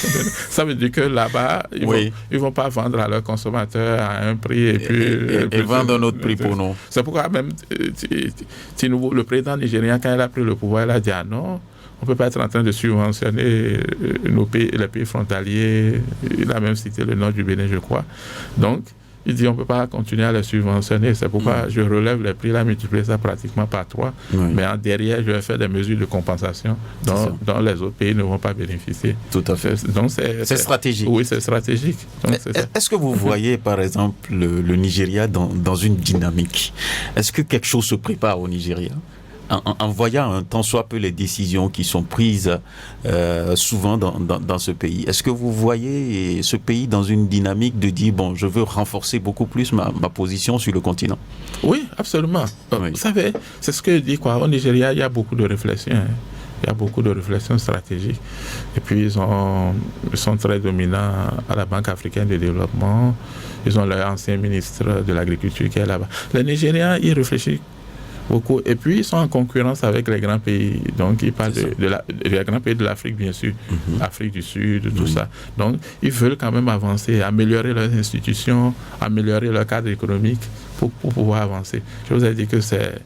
Ça veut dire que là-bas, ils vont pas vendre à leurs consommateurs à un prix et puis... Et vendre un autre prix pour nous. C'est pourquoi même le président nigérien, quand il a pris le pouvoir, il a dit non, on ne peut pas être en train de subventionner les pays frontaliers. Il a même cité le nom du Bénin, je crois. Donc, il dit on ne peut pas continuer à les subventionner. C'est pourquoi je relève les prix, là, multiplier ça pratiquement par 3. Mais derrière, je vais faire des mesures de compensation dont les autres pays ne vont pas bénéficier. Tout à fait. Donc, c'est stratégique. Oui, c'est stratégique. Donc, est-ce que vous voyez, par exemple, le Nigeria dans une dynamique? Est-ce que quelque chose se prépare au Nigeria? En voyant un tant soit peu les décisions qui sont prises souvent dans ce pays. Est-ce que vous voyez ce pays dans une dynamique de dire, je veux renforcer beaucoup plus ma position sur le continent? Oui, absolument. Oui. Vous savez, c'est ce que je dis, au Nigeria, il y a beaucoup de réflexions. Il y a beaucoup de réflexions stratégiques. Et puis, ils sont très dominants à la Banque africaine de développement. Ils ont leur ancien ministre de l'Agriculture qui est là-bas. Les Nigériens, ils réfléchissent beaucoup. Et puis, ils sont en concurrence avec les grands pays. Donc, ils parlent des grands pays de l'Afrique, bien sûr. Afrique du Sud, tout ça. Donc, ils veulent quand même avancer, améliorer leurs institutions, améliorer leur cadre économique pour pouvoir avancer. Je vous ai dit que c'est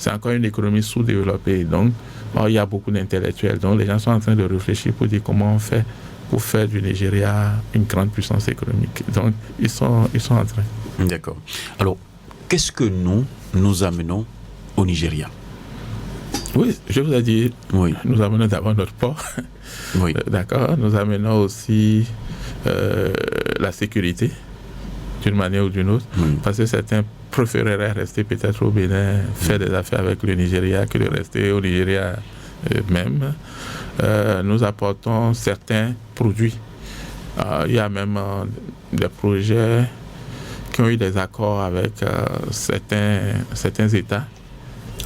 c'est encore une économie sous-développée. Donc, il y a beaucoup d'intellectuels. Donc, les gens sont en train de réfléchir pour dire comment on fait pour faire du Nigeria une grande puissance économique. Donc, ils sont en train. D'accord. Alors, qu'est-ce que nous amenons au Nigeria? Oui, je vous ai dit, oui. Nous amenons d'abord notre port. Oui. D'accord. Nous amenons aussi la sécurité, d'une manière ou d'une autre, parce que certains préféreraient rester peut-être au Bénin, faire des affaires avec le Nigeria, que de rester au Nigeria même. Nous apportons certains produits. Il y a même des projets qui ont eu des accords avec certains États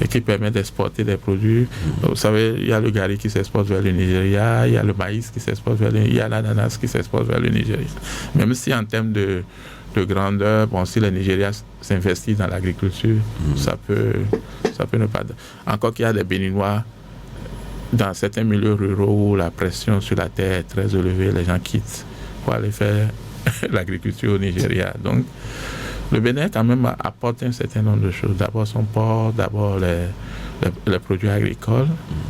et qui permettent d'exporter des produits. Vous savez, il y a le gari qui s'exporte vers le Nigeria, il y a le maïs qui s'exporte vers le Nigeria, il y a l'ananas qui s'exporte vers le Nigeria. Même si en termes de grandeur, si le Nigeria s'investit dans l'agriculture, ça peut ne pas... Encore qu'il y a des Béninois dans certains milieux ruraux où la pression sur la terre est très élevée, les gens quittent pour aller faire l'agriculture au Nigeria. Donc, le Bénin, quand même, apporte un certain nombre de choses. D'abord son port, d'abord les produits agricoles,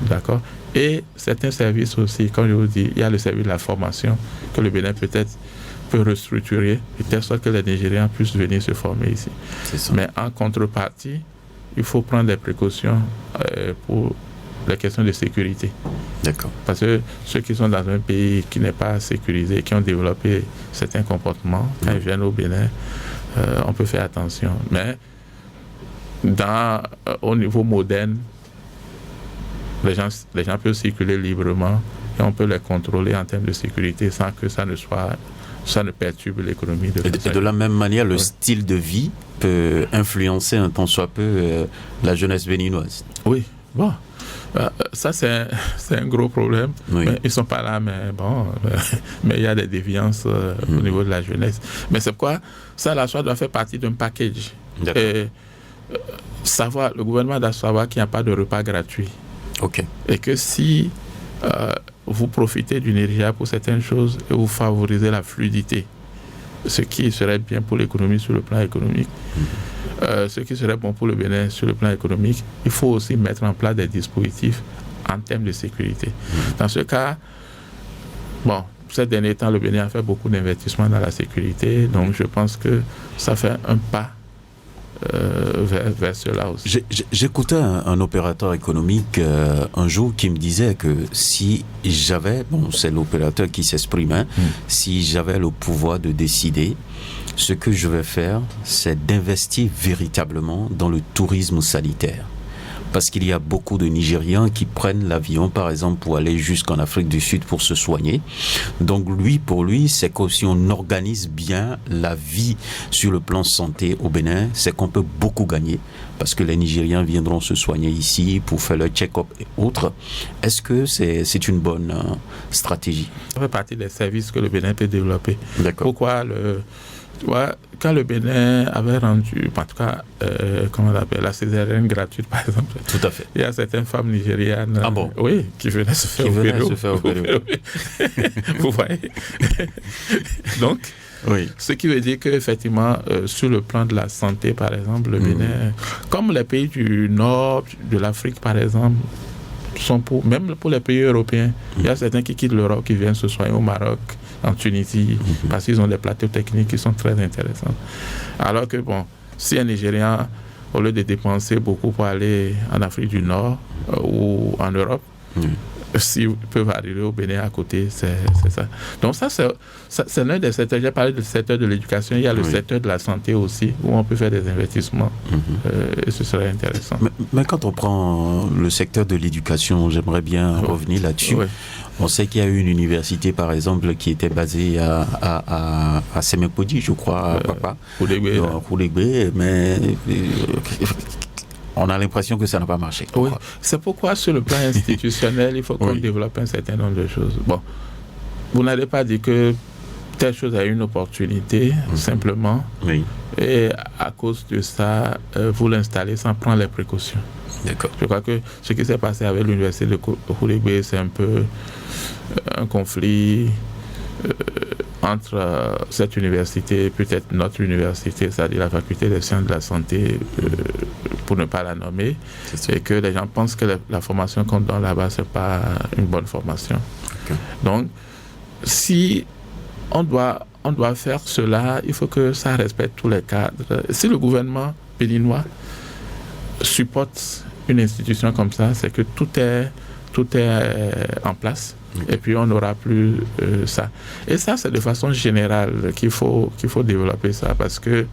d'accord, et certains services aussi. Comme je vous dis, il y a le service de la formation que le Bénin peut-être peut restructurer, de telle sorte que les Nigériens puissent venir se former ici. Mais en contrepartie, il faut prendre des précautions pour les questions de sécurité. D'accord. Parce que ceux qui sont dans un pays qui n'est pas sécurisé, qui ont développé certains comportements, quand ils viennent au Bénin, on peut faire attention. Mais au niveau moderne, les gens peuvent circuler librement et on peut les contrôler en termes de sécurité sans que ça ne perturbe l'économie. Et de la même manière, le style de vie peut influencer un tant soit peu la jeunesse béninoise. Oui, bon. Ça, c'est un gros problème. Oui. Mais ils ne sont pas là, mais il y a des déviances au niveau de la jeunesse. Mais c'est pourquoi ça, la soie doit faire partie d'un package. Et, le gouvernement doit savoir qu'il n'y a pas de repas gratuit. Okay. Et que si vous profitez du Nigeria pour certaines choses et vous favorisez la fluidité, ce qui serait bien pour l'économie sur le plan économique, ce qui serait bon pour le Bénin sur le plan économique, il faut aussi mettre en place des dispositifs en termes de sécurité. Dans ce cas, ces derniers temps, le Bénin a fait beaucoup d'investissements dans la sécurité, donc je pense que ça fait un pas vers cela aussi. J'écoutais un opérateur économique un jour qui me disait que si j'avais, c'est l'opérateur qui s'exprime, si j'avais le pouvoir de décider, ce que je vais faire, c'est d'investir véritablement dans le tourisme sanitaire. Parce qu'il y a beaucoup de Nigériens qui prennent l'avion, par exemple, pour aller jusqu'en Afrique du Sud pour se soigner. Donc, pour lui, c'est que si on organise bien la vie sur le plan santé au Bénin, c'est qu'on peut beaucoup gagner. Parce que les Nigériens viendront se soigner ici pour faire leur check-up et autres. Est-ce que c'est une bonne stratégie? Ça fait partie des services que le Bénin peut développer. D'accord. Pourquoi quand le Bénin avait rendu, en tout cas, comment on appelle, la césarienne gratuite, par exemple. Tout à fait. Il y a certaines femmes nigérianes, qui venaient se faire opérer. Vous voyez. Donc, ce qui veut dire qu'effectivement, sur le plan de la santé, par exemple, le Bénin, comme les pays du nord de l'Afrique, par exemple, même pour les pays européens, il y a certains qui quittent l'Europe, qui viennent se soigner au Maroc, en Tunisie, parce qu'ils ont des plateaux techniques qui sont très intéressants. Alors que, si un Nigérian, au lieu de dépenser beaucoup pour aller en Afrique du Nord ou en Europe, s'ils peuvent arriver au Bénin à côté, c'est ça. Donc ça, c'est l'un des secteurs. J'ai parlé du secteur de l'éducation, il y a le secteur de la santé aussi, où on peut faire des investissements, et ce serait intéressant. Mais quand on prend le secteur de l'éducation, j'aimerais bien revenir là-dessus. On sait qu'il y a eu une université, par exemple, qui était basée à Semepodi, je crois, à Papa, Roulégbé, mais on a l'impression que ça n'a pas marché. Oui, c'est pourquoi sur le plan institutionnel, il faut qu'on développe un certain nombre de choses. Vous n'allez pas dire que telle chose a une opportunité, simplement, et à cause de ça, vous l'installez sans prendre les précautions. D'accord. Je crois que ce qui s'est passé avec l'université de Roulégbé, c'est un peu un conflit entre cette université et peut-être notre université, c'est-à-dire la faculté des sciences de la santé, pour ne pas la nommer, et que les gens pensent que la formation qu'on donne là-bas, c'est pas une bonne formation. Okay. Donc, si on doit faire cela, il faut que ça respecte tous les cadres. Si le gouvernement béninois supporte une institution comme ça, c'est que tout est en place. Et puis on n'aura plus ça. Et ça, c'est de façon générale qu'il faut développer ça, parce que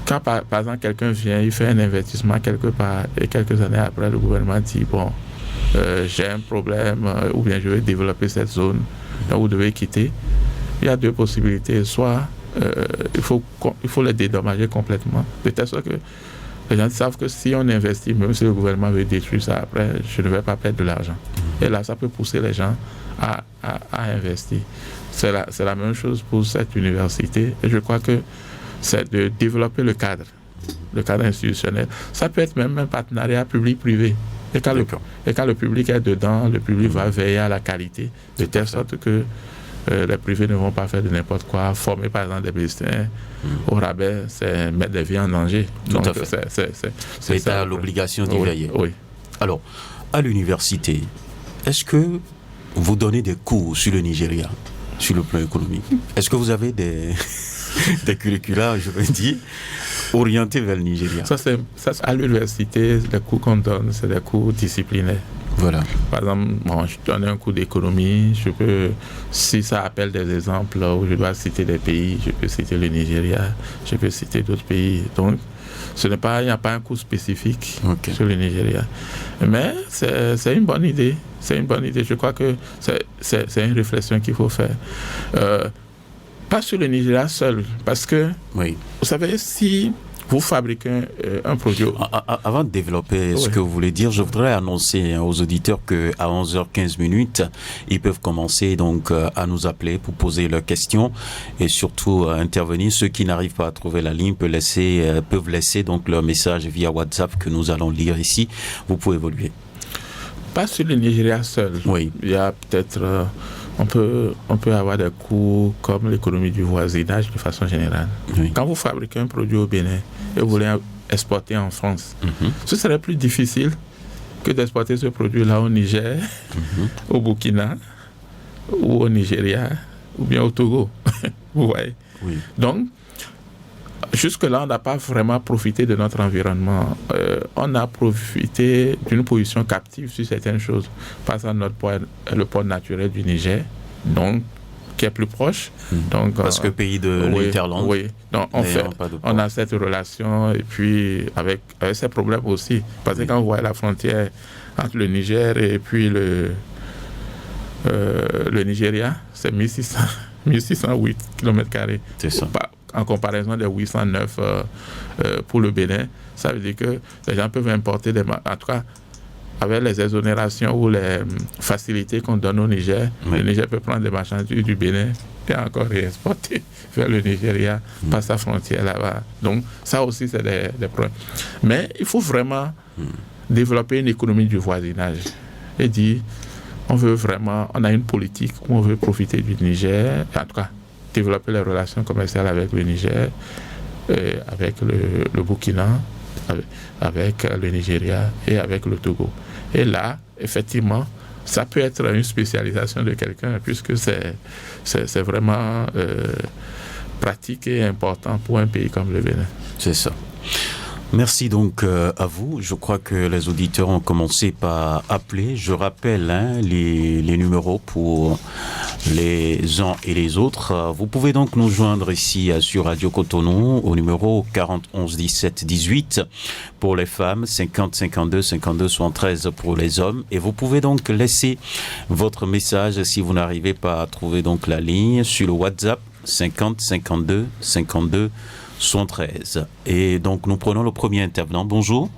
quand par exemple quelqu'un vient, il fait un investissement quelque part, et quelques années après, le gouvernement dit bon, j'ai un problème, ou bien je vais développer cette zone, donc vous devez quitter. Il y a deux possibilités. Soit il faut les dédommager complètement, de telle sorte que les gens savent que si on investit, même si le gouvernement veut détruire ça après, je ne vais pas perdre de l'argent. Et là, ça peut pousser les gens à investir. C'est la même chose pour cette université. Et je crois que c'est de développer le cadre institutionnel. Ça peut être même un partenariat public-privé. Et quand le public est dedans, le public va veiller à la qualité, de telle sorte que les privés ne vont pas faire de n'importe quoi. Former par exemple des médecins au rabais, c'est mettre des vies en danger. Tout à fait. C'est à l'obligation d'y veiller. Oui. Alors, à l'université, est-ce que vous donnez des cours sur le Nigeria, sur le plan économique? Est-ce que vous avez des curricula, je veux dire, orientés vers le Nigeria? Ça, à l'université, les cours qu'on donne, c'est des cours disciplinaires. Voilà. Par exemple, je donne un cours d'économie, si ça appelle des exemples où je dois citer des pays, je peux citer le Nigeria, je peux citer d'autres pays. Donc, il n'y a pas un cours spécifique sur le Nigeria. Mais c'est une bonne idée. C'est une bonne idée. Je crois que c'est une réflexion qu'il faut faire. Pas sur le Nigeria seul, parce que, vous savez, si vous fabriquez un produit... Avant de développer ce que vous voulez dire, je voudrais annoncer aux auditeurs qu'à 11h15, ils peuvent commencer donc à nous appeler pour poser leurs questions et surtout intervenir. Ceux qui n'arrivent pas à trouver la ligne peuvent laisser donc leur message via WhatsApp que nous allons lire ici. Vous pouvez évoluer. Pas sur le Nigeria seul. Oui. Il y a peut-être... On peut avoir des cours comme l'économie du voisinage de façon générale. Oui. Quand vous fabriquez un produit au Bénin et vous voulez exporter en France, ce serait plus difficile que d'exporter ce produit-là au Niger, au Burkina, ou au Nigeria, ou bien au Togo. Vous voyez? Oui. Donc, jusque-là, on n'a pas vraiment profité de notre environnement. On a profité d'une position captive sur certaines choses. Par exemple, le port naturel du Niger, donc, qui est plus proche. Donc, parce que pays de l'Interland. Oui, donc on a cette relation, et puis avec ces problèmes aussi. Parce que quand vous voyez la frontière entre le Niger et puis le Nigeria, c'est 1608 km². C'est ça. En comparaison des 809 pour le Bénin, ça veut dire que les gens peuvent importer en tout cas, avec les exonérations ou les facilités qu'on donne au Niger, le Niger peut prendre des marchandises du Bénin et encore réexporter vers le Nigeria par sa frontière là-bas. Donc, ça aussi, c'est des problèmes. Mais il faut vraiment développer une économie du voisinage et dire, on a une politique où on veut profiter du Niger, en tout cas, développer les relations commerciales avec le Niger, avec le Burkina, avec le Nigeria et avec le Togo. Et là, effectivement, ça peut être une spécialisation de quelqu'un, puisque c'est vraiment pratique et important pour un pays comme le Bénin. C'est ça. Merci donc à vous. Je crois que les auditeurs ont commencé par appeler. Je rappelle les numéros pour les uns et les autres. Vous pouvez donc nous joindre ici sur Radio Cotonou au numéro 40 11 17 18 pour les femmes, 50 52 52 73 pour les hommes. Et vous pouvez donc laisser votre message si vous n'arrivez pas à trouver donc la ligne sur le WhatsApp 50 52 52 113. Et donc nous prenons le premier intervenant. Bonjour.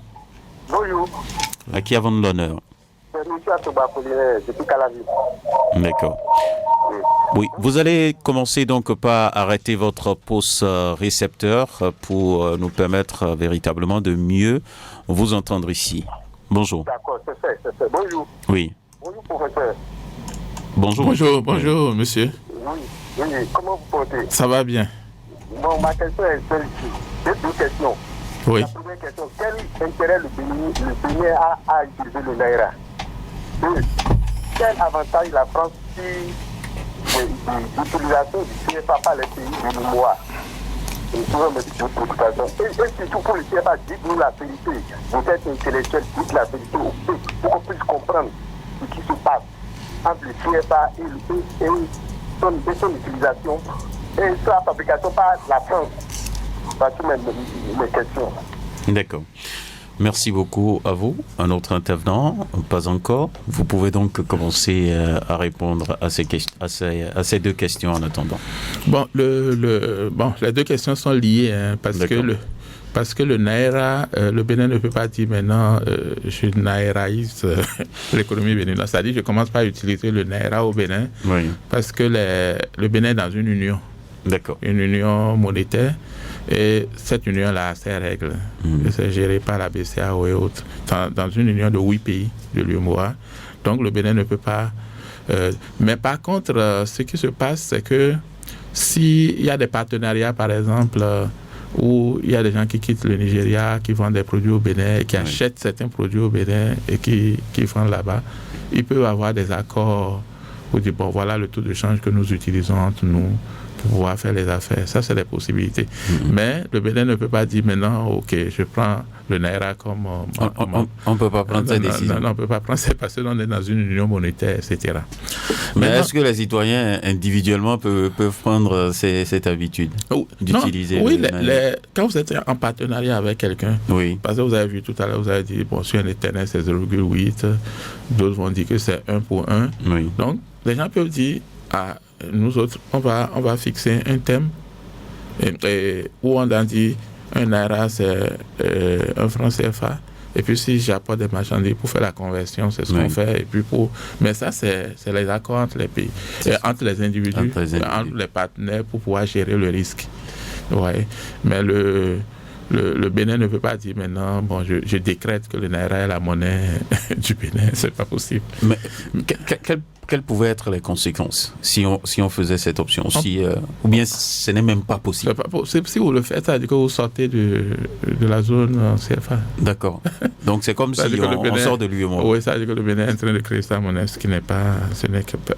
Bonjour. À qui avons-nous l'honneur? C'est M. Atoba Apollinaire, depuis Calavi. D'accord. Oui, vous allez commencer donc par arrêter votre poste récepteur pour nous permettre véritablement de mieux vous entendre ici. Bonjour. D'accord, c'est fait. Bonjour. Oui. Bonjour, professeur. Bonjour, monsieur. Oui, comment vous portez? Ça va bien. Bon, ma question est celle-ci. J'ai deux questions. Oui. La première question, quel intérêt le Bénin a à utiliser le Naira? Deux, quel avantage la France tire de l'utilisation du CFA par les pays de l'UMOA? Et surtout pour le CFA, dites-nous la vérité. Vous êtes intellectuel, dites la vérité au peuple pour qu'on puisse comprendre ce qui se passe entre le CFA et son utilisation et sa fabrication par la France. Voici mes questions. D'accord. Merci beaucoup à vous. Un autre intervenant? Pas encore. Vous pouvez donc commencer à répondre à ces deux questions en attendant. Bon, les deux questions sont liées, hein, parce que le Naira, le Bénin ne peut pas dire maintenant je nairaïse l'économie béninoise. C'est-à-dire je commence par utiliser le Naira au Bénin, Oui. parce que le Bénin est dans une union. D'accord. Une union monétaire, et cette union-là a ses règles. Et c'est géré par la BCEAO et autres, dans une union de 8 pays de l'UMOA. Donc le Bénin ne peut pas... mais par contre, ce qui se passe, c'est que s'il y a des partenariats, par exemple, où il y a des gens qui quittent le Nigeria, qui vendent des produits au Bénin, et qui achètent certains produits au Bénin et qui vendent là-bas, il peut y avoir des accords pour dire, bon, voilà le taux de change que nous utilisons entre nous pour pouvoir faire les affaires. Ça, c'est des possibilités. Mais le Bénin ne peut pas dire maintenant, OK, je prends le Naira comme... On ne peut pas prendre cette décision. Non, on ne peut pas prendre, c'est parce qu'on est dans une union monétaire, etc. Mais maintenant, est-ce que les citoyens, individuellement, peuvent prendre cette habitude d'utiliser oui, le Naira? quand vous êtes en partenariat avec quelqu'un, Oui. parce que vous avez vu tout à l'heure, vous avez dit, bon, sur un Internet, c'est 0,8, d'autres vont dire que c'est 1 pour 1. Oui. Donc, les gens peuvent dire, nous autres, on va fixer un thème où on a dit un Naira, c'est un franc CFA. Et puis, si j'apporte des marchandises pour faire la conversion, c'est ce qu'on fait. Et puis mais ça, c'est les accords entre les pays, entre les individus, entre les partenaires pour pouvoir gérer le risque. Ouais. Mais le Bénin ne peut pas dire maintenant, bon, je décrète que le Naira est la monnaie du Bénin. C'est pas possible. Mais quelles pouvaient être les conséquences si on faisait cette option, ou bien ce n'est même pas possible? C'est pas possible. Si vous le faites, ça veut dire que vous sortez de la zone CFA. D'accord. Donc c'est comme si on sort de l'UEMOA. Oui, ça veut dire que le Bénin est en train de créer sa monnaie, ce n'est pas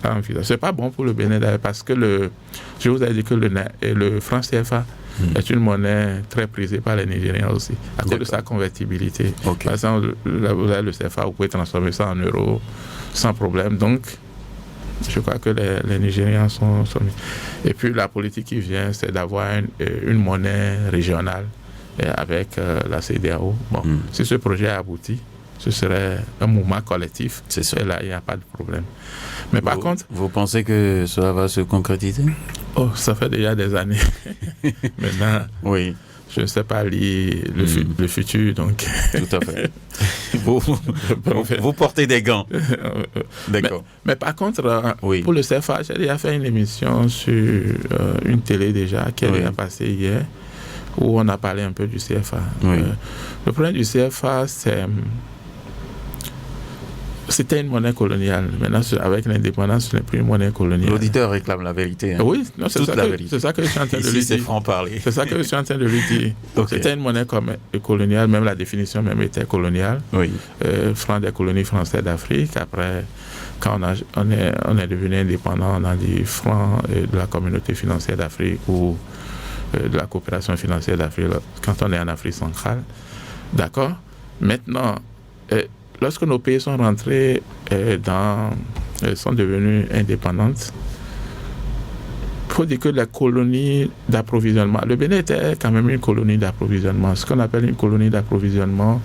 envisageable. C'est pas bon pour le Bénin d'ailleurs, parce que je vous ai dit que le franc CFA est une monnaie très prisée par les Nigériens aussi, à cause de sa convertibilité. Okay. Par exemple, vous avez le CFA, vous pouvez transformer ça en euros sans problème. Donc, je crois que les Nigériens sont... Et puis, la politique qui vient, c'est d'avoir une monnaie régionale avec la CEDEAO. Bon, si ce projet aboutit, ce serait un mouvement collectif. C'est ça. Et là, il n'y a pas de problème. Mais par contre... Vous pensez que cela va se concrétiser? Oh, ça fait déjà des années. Maintenant, oui. Je ne sais pas lire le futur, donc... Tout à fait. vous portez des gants. D'accord. Mais par contre, pour le CFA, j'ai déjà fait une émission sur une télé déjà, qui est déjà passée hier, où on a parlé un peu du CFA. Le problème du CFA, c'était une monnaie coloniale. Maintenant, avec l'indépendance, ce n'est plus une monnaie coloniale. L'auditeur réclame la vérité. Hein. Oui, non, c'est ça que je suis en train de lui dire. C'est franc-parler. C'est ça que je suis en train de lui dire. Okay. C'était une monnaie coloniale, même la définition même était coloniale. Oui. Franc des colonies françaises d'Afrique. Après, quand on est devenu indépendant, on a dit franc de la communauté financière d'Afrique ou de la coopération financière d'Afrique quand on est en Afrique centrale. D'accord? Maintenant, lorsque nos pays sont rentrés sont devenus indépendantes, il faut dire que la colonie d'approvisionnement, le Bénin était quand même une colonie d'approvisionnement. Ce qu'on appelle une colonie d'approvisionnement,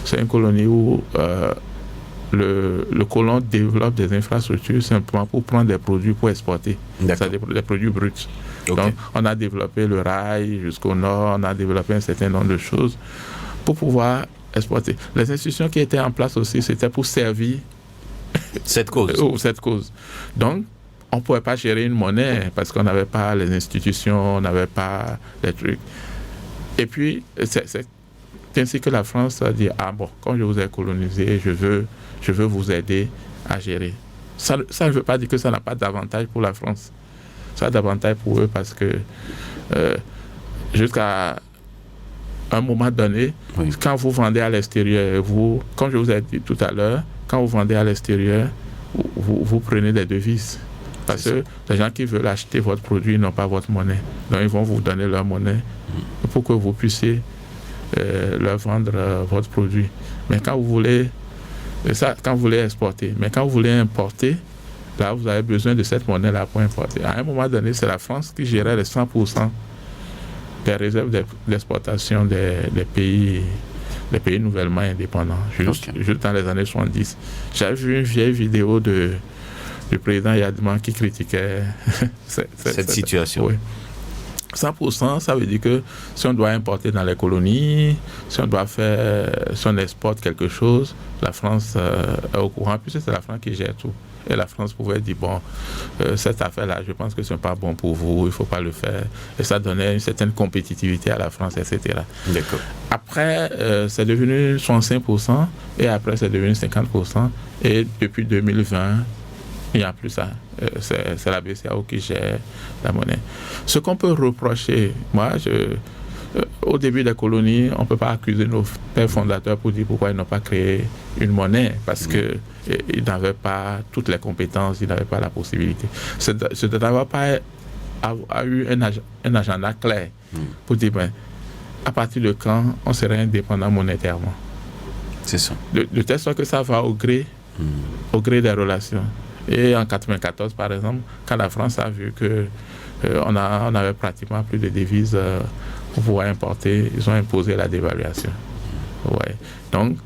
c'est une colonie où le colon développe des infrastructures simplement pour prendre des produits pour exporter, c'est-à-dire des produits bruts. Okay. Donc, on a développé le rail jusqu'au nord, on a développé un certain nombre de choses pour pouvoir exporter. Les institutions qui étaient en place aussi, c'était pour servir cette cause. Cette cause. Donc, on ne pouvait pas gérer une monnaie parce qu'on n'avait pas les institutions, on n'avait pas les trucs. Et puis, c'est ainsi que la France a dit, comme je vous ai colonisé, je veux vous aider à gérer. Ça ne veut pas dire que ça n'a pas d'avantage pour la France. Ça a d'avantage pour eux parce que jusqu'à à un moment donné, quand vous vendez à l'extérieur, comme je vous ai dit tout à l'heure, quand vous vendez à l'extérieur, vous prenez des devises. Parce que les gens qui veulent acheter votre produit n'ont pas votre monnaie. Donc, ils vont vous donner leur monnaie pour que vous puissiez leur vendre votre produit. Mais quand vous voulez exporter, mais quand vous voulez importer, là, vous avez besoin de cette monnaie-là pour importer. À un moment donné, c'est la France qui gérait les 100% des réserves d'exportation des pays nouvellement indépendants, juste dans les années 70. J'avais vu une vieille vidéo du président Yadman qui critiquait cette situation. Oui. 100%, ça veut dire que si on doit importer dans les colonies, si on exporte quelque chose, la France est au courant, puisque c'est la France qui gère tout. Et la France pouvait dire, bon, cette affaire-là, je pense que ce n'est pas bon pour vous, il ne faut pas le faire. Et ça donnait une certaine compétitivité à la France, etc. D'accord. Après, c'est devenu 65%, et après, c'est devenu 50%. Et depuis 2020, il n'y a plus ça. C'est la BCEAO qui gère la monnaie. Ce qu'on peut reprocher, au début des colonies, on ne peut pas accuser nos pères fondateurs pour dire pourquoi ils n'ont pas créé une monnaie, parce qu'ils n'avaient pas toutes les compétences, ils n'avaient pas la possibilité. C'est de n'avoir pas eu un agenda clair pour dire, à partir de quand on serait indépendant monétairement. C'est ça. De telle sorte que ça va au gré des relations. Et en 1994, par exemple, quand la France a vu qu'on avait pratiquement plus de devises pour pouvoir importer, ils ont imposé la dévaluation. Ouais. Donc,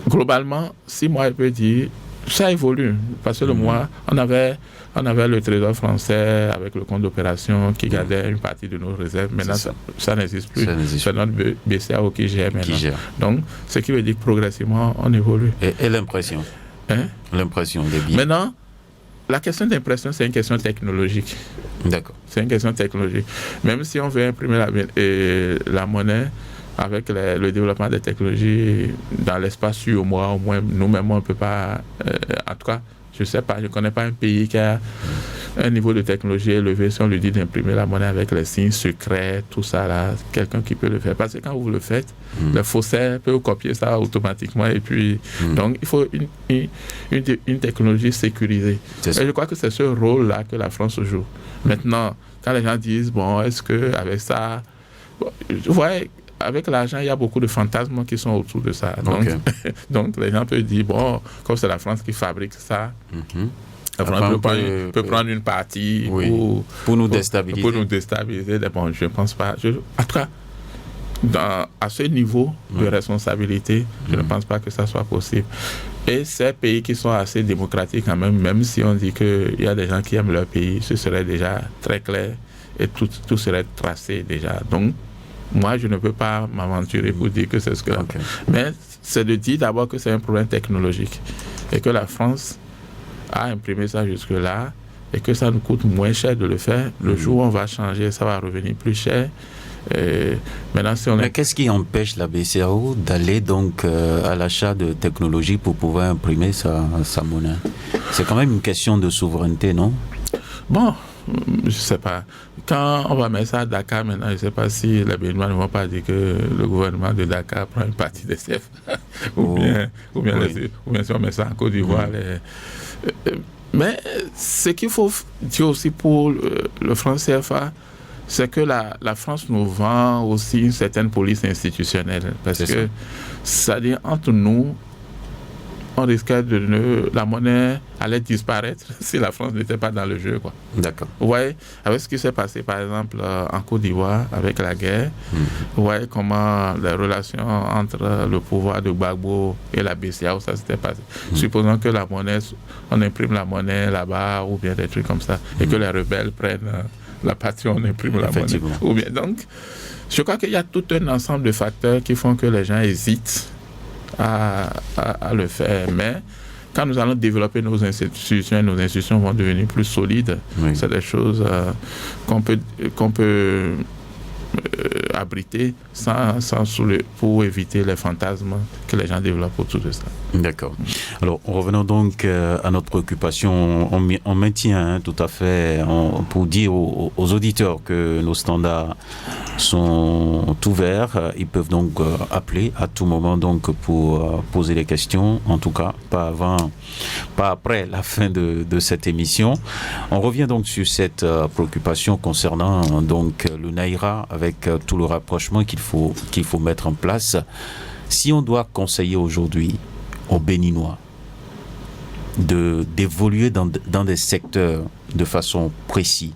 globalement, si moi je peux dire, ça évolue. Parce que on avait le Trésor français avec le compte d'opération qui gardait une partie de nos réserves. Maintenant, ça n'existe plus. C'est notre BCEAO qui gère maintenant. Donc, ce qui veut dire que progressivement, on évolue. Et l'impression l'impression des billets. Maintenant, la question d'impression, c'est une question technologique. D'accord. C'est une question technologique. Même si on veut imprimer la monnaie, avec le développement des technologies dans l'espace sur au moins nous-mêmes, on ne peut pas... en tout cas, je ne sais pas, je ne connais pas un pays qui a un niveau de technologie élevé. Si on lui dit d'imprimer la monnaie avec les signes secrets, tout ça, là, quelqu'un qui peut le faire. Parce que quand vous le faites, le faussaire peut copier ça automatiquement. Et puis, donc, il faut une technologie sécurisée. Et je crois que c'est ce rôle-là que la France joue. Maintenant, quand les gens disent, bon, est-ce qu'avec ça... Bon, vous voyez, avec l'argent, il y a beaucoup de fantasmes qui sont autour de ça. Donc les gens peuvent dire, bon, comme c'est la France qui fabrique ça, la France peut prendre une partie pour nous déstabiliser. Pour nous déstabiliser. Bon, je ne pense pas. En tout cas, à ce niveau de responsabilité, je ne pense pas que ça soit possible. Et ces pays qui sont assez démocratiques quand même si on dit qu'il y a des gens qui aiment leur pays, ce serait déjà très clair et tout serait tracé déjà. Donc, moi, je ne peux pas m'aventurer pour dire que c'est ce que... Mais c'est de dire d'abord que c'est un problème technologique et que la France a imprimé ça jusque-là et que ça nous coûte moins cher de le faire. Le jour où on va changer, ça va revenir plus cher. Maintenant, Mais qu'est-ce qui empêche la BCEAO d'aller donc à l'achat de technologies pour pouvoir imprimer sa monnaie? C'est quand même une question de souveraineté, non? Bon, je ne sais pas. Quand on va mettre ça à Dakar maintenant, je ne sais pas si les Béninois ne vont pas dire que le gouvernement de Dakar prend une partie des CFA. ou bien si on met ça en Côte d'Ivoire. Mais ce qu'il faut dire aussi pour le franc CFA, c'est que la France nous vend aussi une certaine police institutionnelle. Parce que, c'est-à-dire, entre nous, on risquait la monnaie allait disparaître si la France n'était pas dans le jeu, quoi. D'accord. Vous voyez, avec ce qui s'est passé, par exemple, en Côte d'Ivoire, avec la guerre, vous voyez comment les relations entre le pouvoir de Gbagbo et la BCEAO, ça s'était passé. Supposons que la monnaie, on imprime la monnaie là-bas, ou bien des trucs comme ça, et que les rebelles prennent la partie, on imprime la monnaie. Ou bien, donc, je crois qu'il y a tout un ensemble de facteurs qui font que les gens hésitent à le faire. Mais quand nous allons développer nos institutions vont devenir plus solides. C'est des choses qu'on peut abriter pour éviter les fantasmes que les gens développent autour de ça. D'accord. Alors, revenons donc à notre préoccupation. On maintient tout à fait, pour dire aux auditeurs que nos standards sont ouverts. Ils peuvent donc appeler à tout moment donc pour poser des questions. En tout cas, pas après la fin de cette émission. On revient donc sur cette préoccupation concernant donc le Naira avec tout le rapprochement qu'il faut mettre en place. Si on doit conseiller aujourd'hui aux Béninois d'évoluer dans des secteurs de façon précise,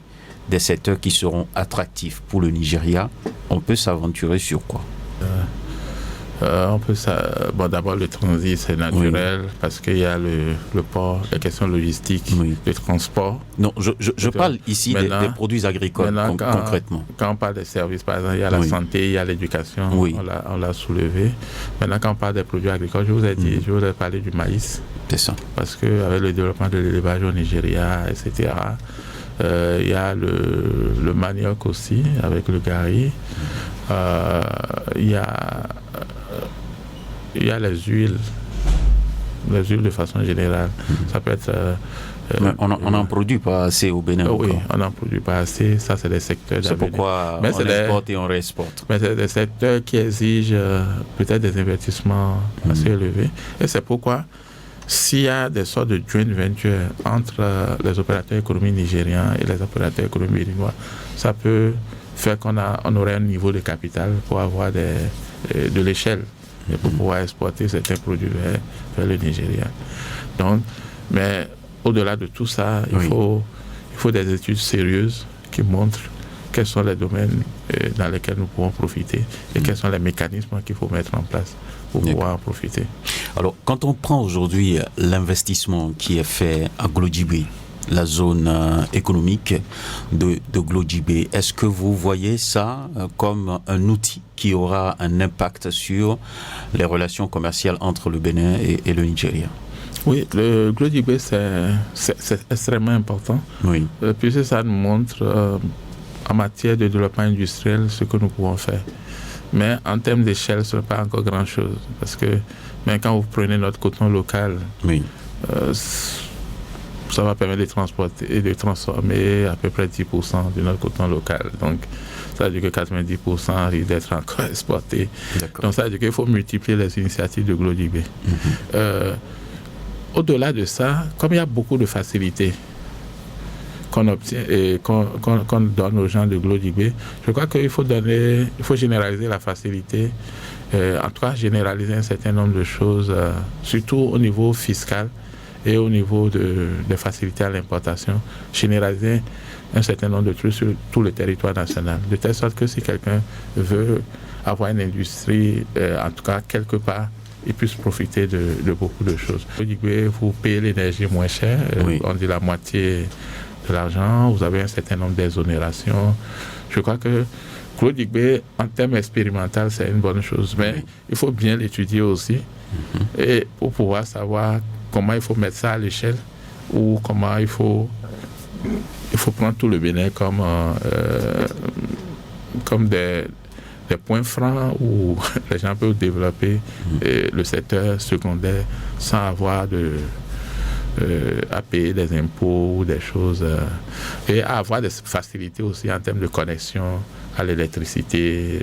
des secteurs qui seront attractifs pour le Nigeria, on peut s'aventurer sur quoi? D'abord le transit, c'est naturel, parce qu'il y a le port, la question logistique, le transport. Non, je parle ici des produits agricoles concrètement. Quand on parle des services, par exemple, il y a la santé, il y a l'éducation, on l'a soulevé. Maintenant, quand on parle des produits agricoles, je vous ai parlé du maïs. C'est ça. Parce qu'avec le développement de l'élevage au Nigeria, etc., il y a le manioc aussi, avec le gari. Il y a les huiles de façon générale. Ça peut être... on n'en produit pas assez au Bénin. Oui, on n'en produit pas assez. Ça, c'est des secteurs d'avenir. C'est pourquoi on exporte et on réexporte. Mais c'est des secteurs qui exigent peut-être des investissements assez élevés. Et c'est pourquoi, s'il y a des sortes de joint venture entre les opérateurs économiques nigériens et les opérateurs économiques béninois, ça peut faire qu'on aurait un niveau de capital pour avoir de l'échelle et pour pouvoir exporter certains produits vers le Nigeria. Donc, mais au-delà de tout ça, il faut des études sérieuses qui montrent quels sont les domaines dans lesquels nous pouvons profiter et quels sont les mécanismes qu'il faut mettre en place pour pouvoir en profiter. Alors, quand on prend aujourd'hui l'investissement qui est fait à Glodjibé, la zone économique de Glodjibé, est-ce que vous voyez ça comme un outil qui aura un impact sur les relations commerciales entre le Bénin et le Nigeria? Oui, le Glodjibé, c'est extrêmement important. Oui. Puisque ça nous montre en matière de développement industriel ce que nous pouvons faire. Mais en termes d'échelle, ce n'est pas encore grand-chose. Parce que même quand vous prenez notre coton local, ça va permettre de transporter et de transformer à peu près 10% de notre coton local. Donc, ça veut dire que 90% risque d'être encore exporté. Donc, ça veut dire qu'il faut multiplier les initiatives de Glodjibé. Au-delà de ça, comme il y a beaucoup de facilités qu'on obtient et qu'on donne aux gens de Glodjibé, je crois qu'il faut généraliser la facilité, en tout cas généraliser un certain nombre de choses, surtout au niveau fiscal et au niveau des facilités à l'importation, généraliser un certain nombre de trucs sur tout le territoire national, de telle sorte que si quelqu'un veut avoir une industrie, en tout cas quelque part, il puisse profiter de beaucoup de choses. Vous payez l'énergie moins cher, on dit la moitié de l'argent, vous avez un certain nombre d'exonérations. Je crois que Glodjibé, en termes expérimentaux, c'est une bonne chose, mais il faut bien l'étudier aussi, et pour pouvoir savoir comment il faut mettre ça à l'échelle, ou comment il faut prendre tout le Bénin comme des points francs où les gens peuvent développer le secteur secondaire sans avoir à payer des impôts ou des choses, et à avoir des facilités aussi en termes de connexion à l'électricité,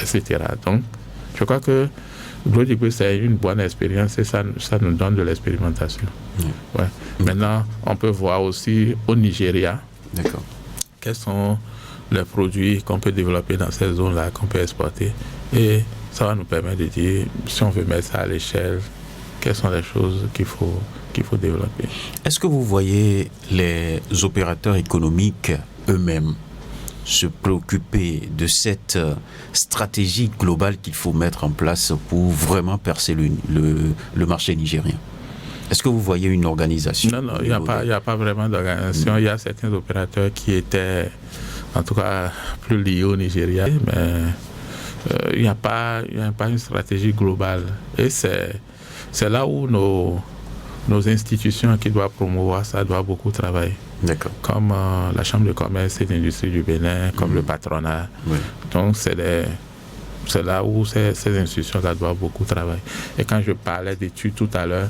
etc. Donc, je crois que Glodjibé, c'est une bonne expérience et ça nous donne de l'expérimentation. Maintenant, on peut voir aussi au Nigeria quels sont les produits qu'on peut développer dans ces zones-là, qu'on peut exporter. Et ça va nous permettre de dire, si on veut mettre ça à l'échelle, quelles sont les choses qu'il faut développer. Est-ce que vous voyez les opérateurs économiques eux-mêmes se préoccuper de cette stratégie globale qu'il faut mettre en place pour vraiment percer le marché nigérien? Est-ce que vous voyez une organisation? Non, il n'y a pas vraiment d'organisation. Il y a certains opérateurs qui étaient, en tout cas, plus liés au Nigeria, mais il n'y a pas une stratégie globale. Et c'est là où nos institutions qui doivent promouvoir ça doivent beaucoup travailler. Comme la Chambre de commerce et d'industrie du Bénin, comme le patronat. Donc, c'est là où ces institutions-là doivent beaucoup travailler. Et quand je parlais d'études tout à l'heure,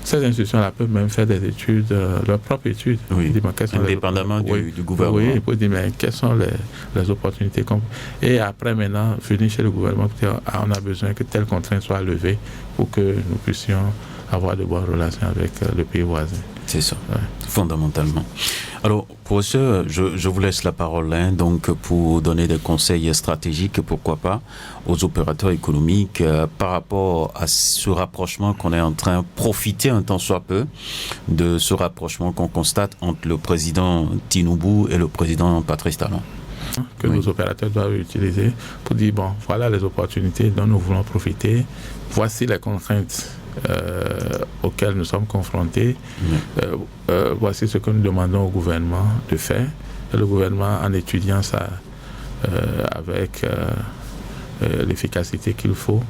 ces institutions-là peuvent même faire des études, leurs propres études. Oui, Dire, indépendamment du gouvernement. Oui, pour dire, mais quelles sont les opportunités et après, maintenant, venir chez le gouvernement pour dire, on a besoin que telle contrainte soit levée pour que nous puissions avoir de bonnes relations avec le pays voisin. C'est ça, fondamentalement. Alors, professeur, je vous laisse la parole donc pour donner des conseils stratégiques, pourquoi pas, aux opérateurs économiques par rapport à ce rapprochement qu'on est en train de profiter un tant soit peu de ce rapprochement qu'on constate entre le président Tinubu et le président Patrice Talon. Que nos opérateurs doivent utiliser pour dire, bon, voilà les opportunités dont nous voulons profiter, voici les contraintes auxquelles nous sommes confrontés. Voici ce que nous demandons au gouvernement de faire. Et le gouvernement, en étudiant ça avec l'efficacité qu'il faut,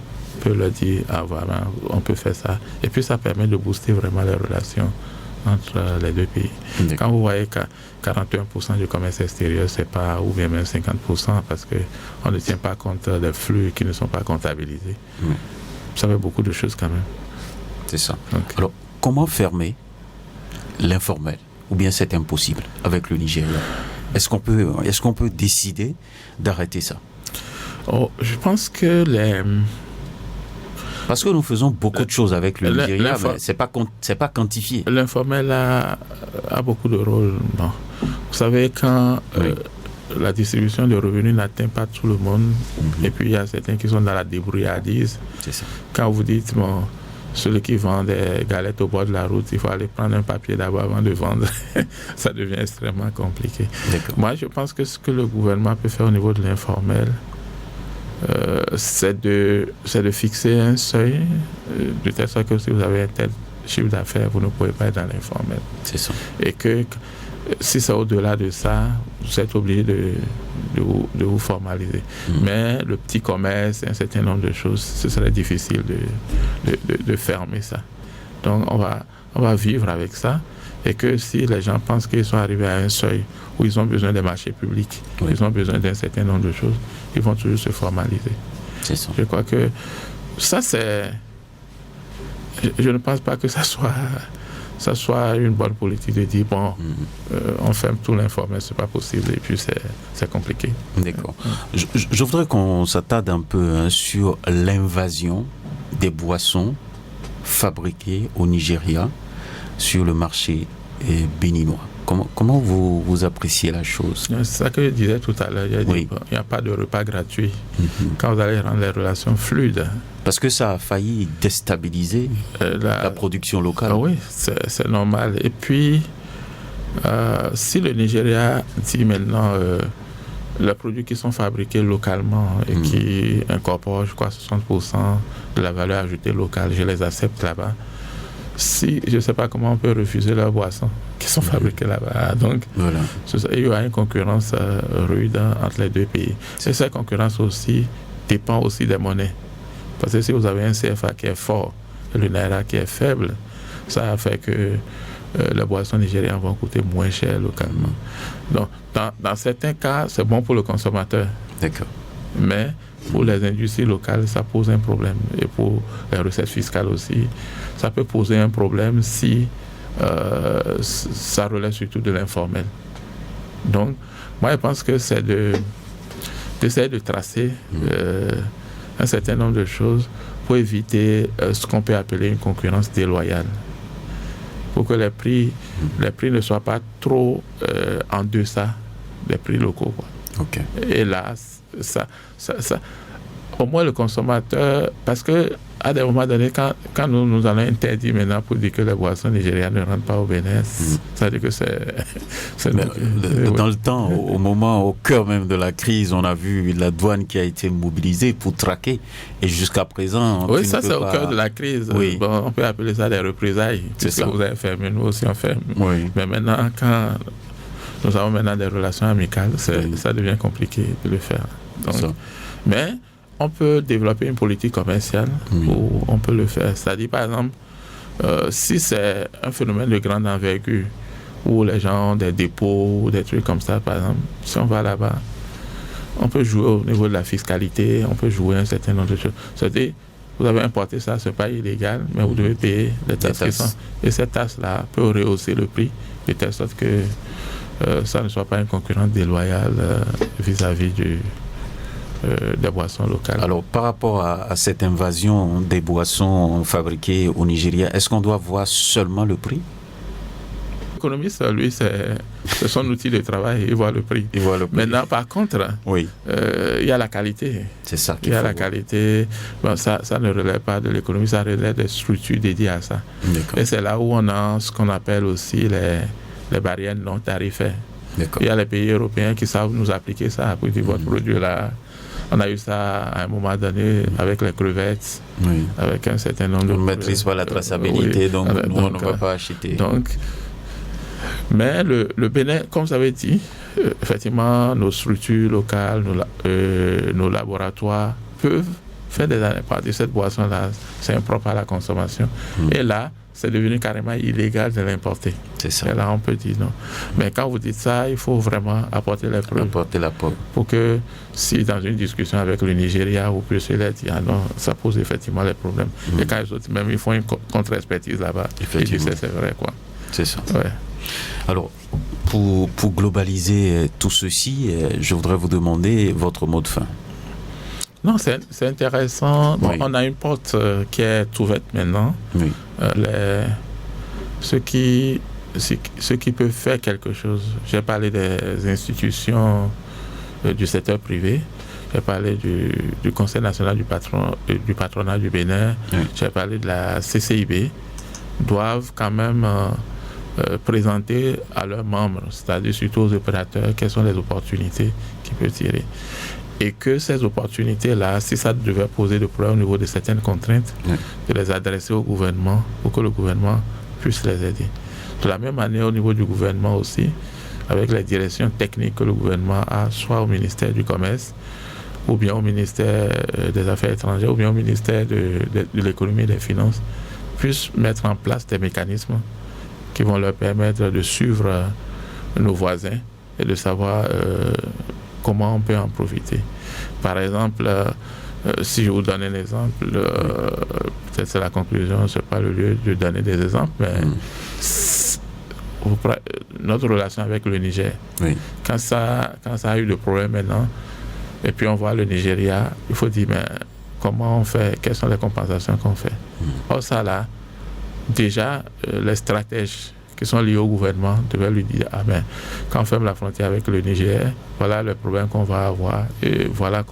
peut leur dire, voilà, on peut faire ça. Et puis ça permet de booster vraiment les relations entre les deux pays. Quand vous voyez que 41% du commerce extérieur, c'est pas, ou bien même 50%, parce qu'on ne tient pas compte des flux qui ne sont pas comptabilisés. Ça fait beaucoup de choses quand même. C'est ça. Okay. Alors, comment fermer l'informel? Ou bien c'est impossible avec le Nigeria? Est-ce qu'on peut décider d'arrêter ça? Je pense que parce que nous faisons beaucoup de choses avec le Nigeria, mais c'est pas quantifié. L'informel a beaucoup de rôles. Bon. Vous savez, quand la distribution de revenus n'atteint pas tout le monde, et puis il y a certains qui sont dans la débrouillardise. C'est ça. Quand vous dites, bon, celui qui vend des galettes au bord de la route, il faut aller prendre un papier d'abord avant de vendre. Ça devient extrêmement compliqué. Moi, je pense que ce que le gouvernement peut faire au niveau de l'informel, c'est de fixer un seuil, de telle sorte que si vous avez un tel chiffre d'affaires, vous ne pouvez pas être dans l'informel. C'est ça. Et que si c'est au-delà de ça, vous êtes obligé de vous formaliser. Mais le petit commerce, un certain nombre de choses, ce serait difficile de fermer ça. Donc on va vivre avec ça. Et que si les gens pensent qu'ils sont arrivés à un seuil où ils ont besoin des marchés publics, ils ont besoin d'un certain nombre de choses, ils vont toujours se formaliser. C'est ça. Je crois que ça, c'est... Je ne pense pas que ça soit une bonne politique de dire, bon, on ferme tout l'informel, c'est pas possible, et puis c'est compliqué. D'accord. Je voudrais qu'on s'attarde un peu sur l'invasion des boissons fabriquées au Nigeria sur le marché béninois. Comment vous appréciez la chose? C'est ça que je disais tout à l'heure. Il n'y a pas de repas gratuit quand vous allez rendre les relations fluides. Parce que ça a failli déstabiliser la production locale. Oui, c'est normal. Et puis, si le Nigeria dit maintenant les produits qui sont fabriqués localement et qui incorporent, je crois, 60% de la valeur ajoutée locale, je les accepte là-bas. Je ne sais pas comment on peut refuser leurs boissons qui sont fabriquées là-bas. Donc, voilà. Il y aura une concurrence rude entre les deux pays. Et cette concurrence aussi dépend aussi des monnaies. Parce que si vous avez un CFA qui est fort et le Naira qui est faible, ça fait que les boissons nigériennes vont coûter moins cher localement. Donc, dans certains cas, c'est bon pour le consommateur. D'accord. Mais pour les industries locales, ça pose un problème. Et pour les recettes fiscales aussi, ça peut poser un problème si ça relève surtout de l'informel. Donc, moi, je pense que c'est d'essayer de tracer un certain nombre de choses pour éviter ce qu'on peut appeler une concurrence déloyale. Pour que les prix ne soient pas trop en deçà des prix locaux. Quoi. Okay. Et là, ça, au moins le consommateur, parce que à des moments donnés, quand nous allons interdire maintenant pour dire que les boissons nigérianes ne rentrent pas au Bénin, ça veut dire que c'est dans le temps, au moment, au cœur même de la crise, on a vu la douane qui a été mobilisée pour traquer, et jusqu'à présent... Oui, ça c'est au cœur de la crise. Oui. Bon, on peut appeler ça des représailles. C'est ça. Vous avez fermé, nous aussi on ferme. Oui. Mais maintenant, quand nous avons maintenant des relations amicales, ça devient compliqué de le faire. Donc, mais on peut développer une politique commerciale où on peut le faire. C'est-à-dire, par exemple, si c'est un phénomène de grande envergure, où les gens ont des dépôts, des trucs comme ça, par exemple, si on va là-bas, on peut jouer au niveau de la fiscalité, on peut jouer un certain nombre de choses. C'est-à-dire, vous avez importé ça, ce n'est pas illégal, mais vous devez payer les taxes qui sont. Et cette taxe-là peut rehausser le prix, de telle sorte que ça ne soit pas une concurrence déloyale vis-à-vis des boissons locales. Alors, par rapport à cette invasion des boissons fabriquées au Nigeria, est-ce qu'on doit voir seulement le prix? L'économiste, lui, c'est son outil de travail, il voit le prix. Maintenant, par contre, il y a la qualité. C'est ça qu'il faut. Il y a la qualité. Bon, ça ne relève pas de l'économie, ça relève des structures dédiées à ça. Et c'est là où on a ce qu'on appelle aussi les barrières non tarifaires. Il y a les pays européens qui savent nous appliquer ça. Pour dire, votre produit là, on a eu ça à un moment donné avec les crevettes, avec un certain nombre de... On ne maîtrise pas la traçabilité, donc nous, on ne va pas acheter. Mais le Bénin, comme vous avez dit, effectivement, nos structures locales, nos laboratoires peuvent faire des années par de cette boisson-là. C'est impropre à la consommation. Et là, c'est devenu carrément illégal de l'importer. C'est ça. Et là, on peut dire non. Mais quand vous dites ça, il faut vraiment apporter les preuves. Apporter la preuve. Pour que, si dans une discussion avec le Nigeria, vous puissiez leur dire, ah non, ça pose effectivement les problèmes. Et quand les autres, même, ils font une contre-expertise là-bas. Ils disent, c'est vrai, quoi. C'est ça. Ouais. Alors, pour globaliser tout ceci, je voudrais vous demander votre mot de fin. Non, c'est intéressant. Bon, on a une porte qui est ouverte maintenant. Oui. Ceux qui peuvent faire quelque chose. J'ai parlé des institutions du secteur privé. J'ai parlé du Conseil national du patronat du Bénin. J'ai parlé de la CCIB. Doivent quand même présenter à leurs membres, c'est-à-dire surtout aux opérateurs, quelles sont les opportunités qu'ils peuvent tirer. Et que ces opportunités-là, si ça devait poser des problèmes au niveau de certaines contraintes, de les adresser au gouvernement pour que le gouvernement puisse les aider. De la même manière, au niveau du gouvernement aussi, avec les directions techniques que le gouvernement a, soit au ministère du Commerce, ou bien au ministère des Affaires étrangères, ou bien au ministère de l'économie et des finances, puissent mettre en place des mécanismes qui vont leur permettre de suivre nos voisins et de savoir comment on peut en profiter. Par exemple, si je vous donne un exemple, peut-être c'est la conclusion, ce n'est pas le lieu de donner des exemples, mais notre relation avec le Niger, quand ça a eu des problèmes maintenant, et puis on voit le Nigeria, il faut dire, mais comment on fait, quelles sont les compensations qu'on fait. Or ça là, déjà, les stratèges qui sont liés au gouvernement devaient lui dire, ah ben, quand on ferme la frontière avec le Niger, voilà le problème qu'on va avoir et voilà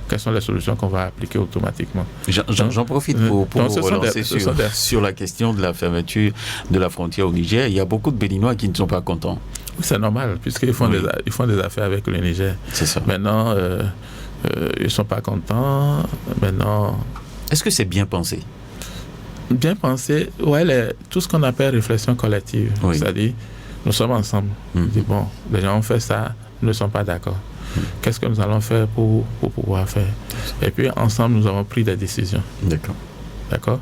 quelles sont les solutions qu'on va appliquer automatiquement. J'en profite pour vous relancer sur la question de la fermeture de la frontière au Niger. Il y a beaucoup de Béninois qui ne sont pas contents. C'est normal, puisqu'ils font, ils font des affaires avec le Niger. C'est ça. Maintenant, ils ne sont pas contents. Maintenant... Est-ce que c'est bien pensé? Bien pensé, tout ce qu'on appelle réflexion collective, c'est-à-dire nous sommes ensemble. On dit, bon, les gens ont fait ça, nous ne sommes pas d'accord. Qu'est-ce que nous allons faire pour pouvoir faire? Et puis ensemble, nous avons pris des décisions. D'accord.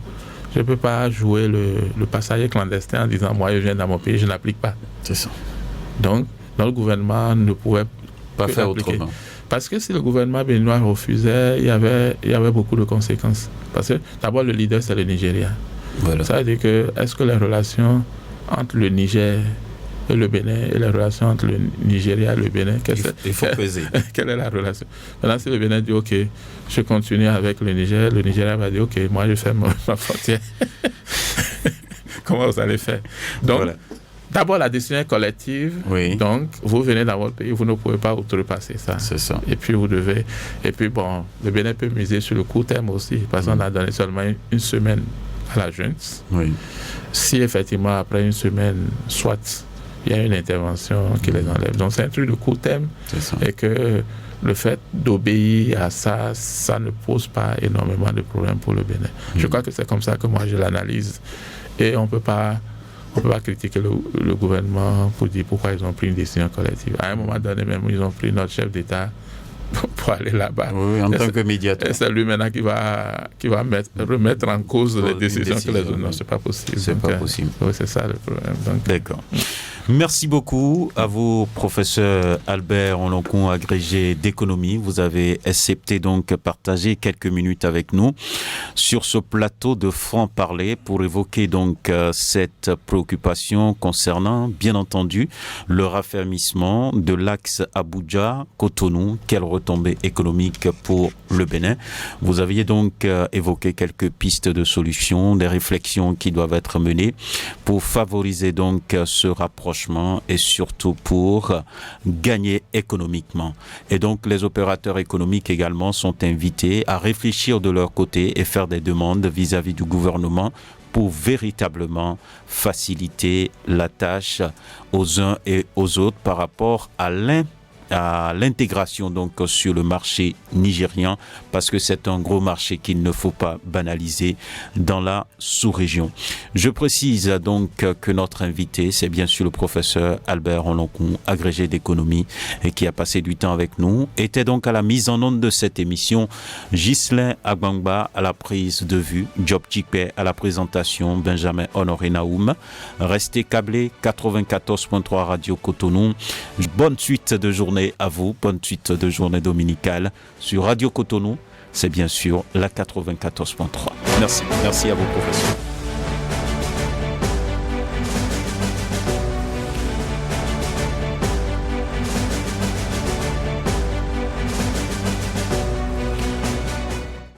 Je ne peux pas jouer le passager clandestin en disant, moi je viens dans mon pays, je n'applique pas. C'est ça. Donc, notre gouvernement ne pouvait pas faire appliquer. Autrement. Parce que si le gouvernement béninois refusait, il y avait beaucoup de conséquences. Parce que d'abord, le leader, c'est le Nigeria. Voilà. Ça veut dire que, est-ce que les relations entre le Niger et le Bénin et les relations entre le Nigeria et le Bénin, il faut peser. Quelle est la relation? Maintenant, si le Bénin dit, OK, je continue avec le Nigeria va dire, OK, moi, je ferme ma frontière. Comment vous allez faire? Donc, voilà. D'abord, la décision est collective. Donc, vous venez dans votre pays, vous ne pouvez pas outrepasser ça. C'est ça. Et puis, vous devez... Et puis, bon, le Bénin peut miser sur le court terme aussi, parce qu'on a donné seulement une semaine à la junte. Si, effectivement, après une semaine, soit il y a une intervention qui les enlève. Donc, c'est un truc de court terme. Et que le fait d'obéir à ça, ça ne pose pas énormément de problèmes pour le Bénin. Je crois que c'est comme ça que moi, je l'analyse. Et on ne peut pas critiquer le gouvernement pour dire pourquoi ils ont pris une décision collective. À un moment donné, même, ils ont pris notre chef d'État pour aller là-bas. En tant que médiateur. Et c'est lui maintenant qui va remettre en cause les décisions que les autres. Non, c'est pas possible. C'est pas possible. C'est ça le problème. D'accord. Merci beaucoup à vous, professeur Albert Onlonkun, agrégé d'économie. Vous avez accepté donc partager quelques minutes avec nous sur ce plateau de franc-parler pour évoquer donc cette préoccupation concernant, bien entendu, le raffermissement de l'axe Abuja-Cotonou. Quelle retombée économique pour le Bénin. Vous aviez donc évoqué quelques pistes de solutions, des réflexions qui doivent être menées pour favoriser donc ce rapprochement et surtout pour gagner économiquement. Et donc les opérateurs économiques également sont invités à réfléchir de leur côté et faire des demandes vis-à-vis du gouvernement pour véritablement faciliter la tâche aux uns et aux autres par rapport à l'intégration donc sur le marché nigérian, parce que c'est un gros marché qu'il ne faut pas banaliser dans la sous-région. Je précise donc que notre invité, c'est bien sûr le professeur Albert Onlonkun, agrégé d'économie et qui a passé du temps avec nous, était donc à la mise en onde de cette émission, Ghislain Agbangba à la prise de vue, Job Chikpe à la présentation, Benjamin Honoré Naoum. Restez câblés, 94.3 Radio Cotonou. Bonne suite de journée à vous, bonne suite de journée dominicale sur Radio Cotonou, c'est bien sûr la 94.3. Merci à vous, professeur.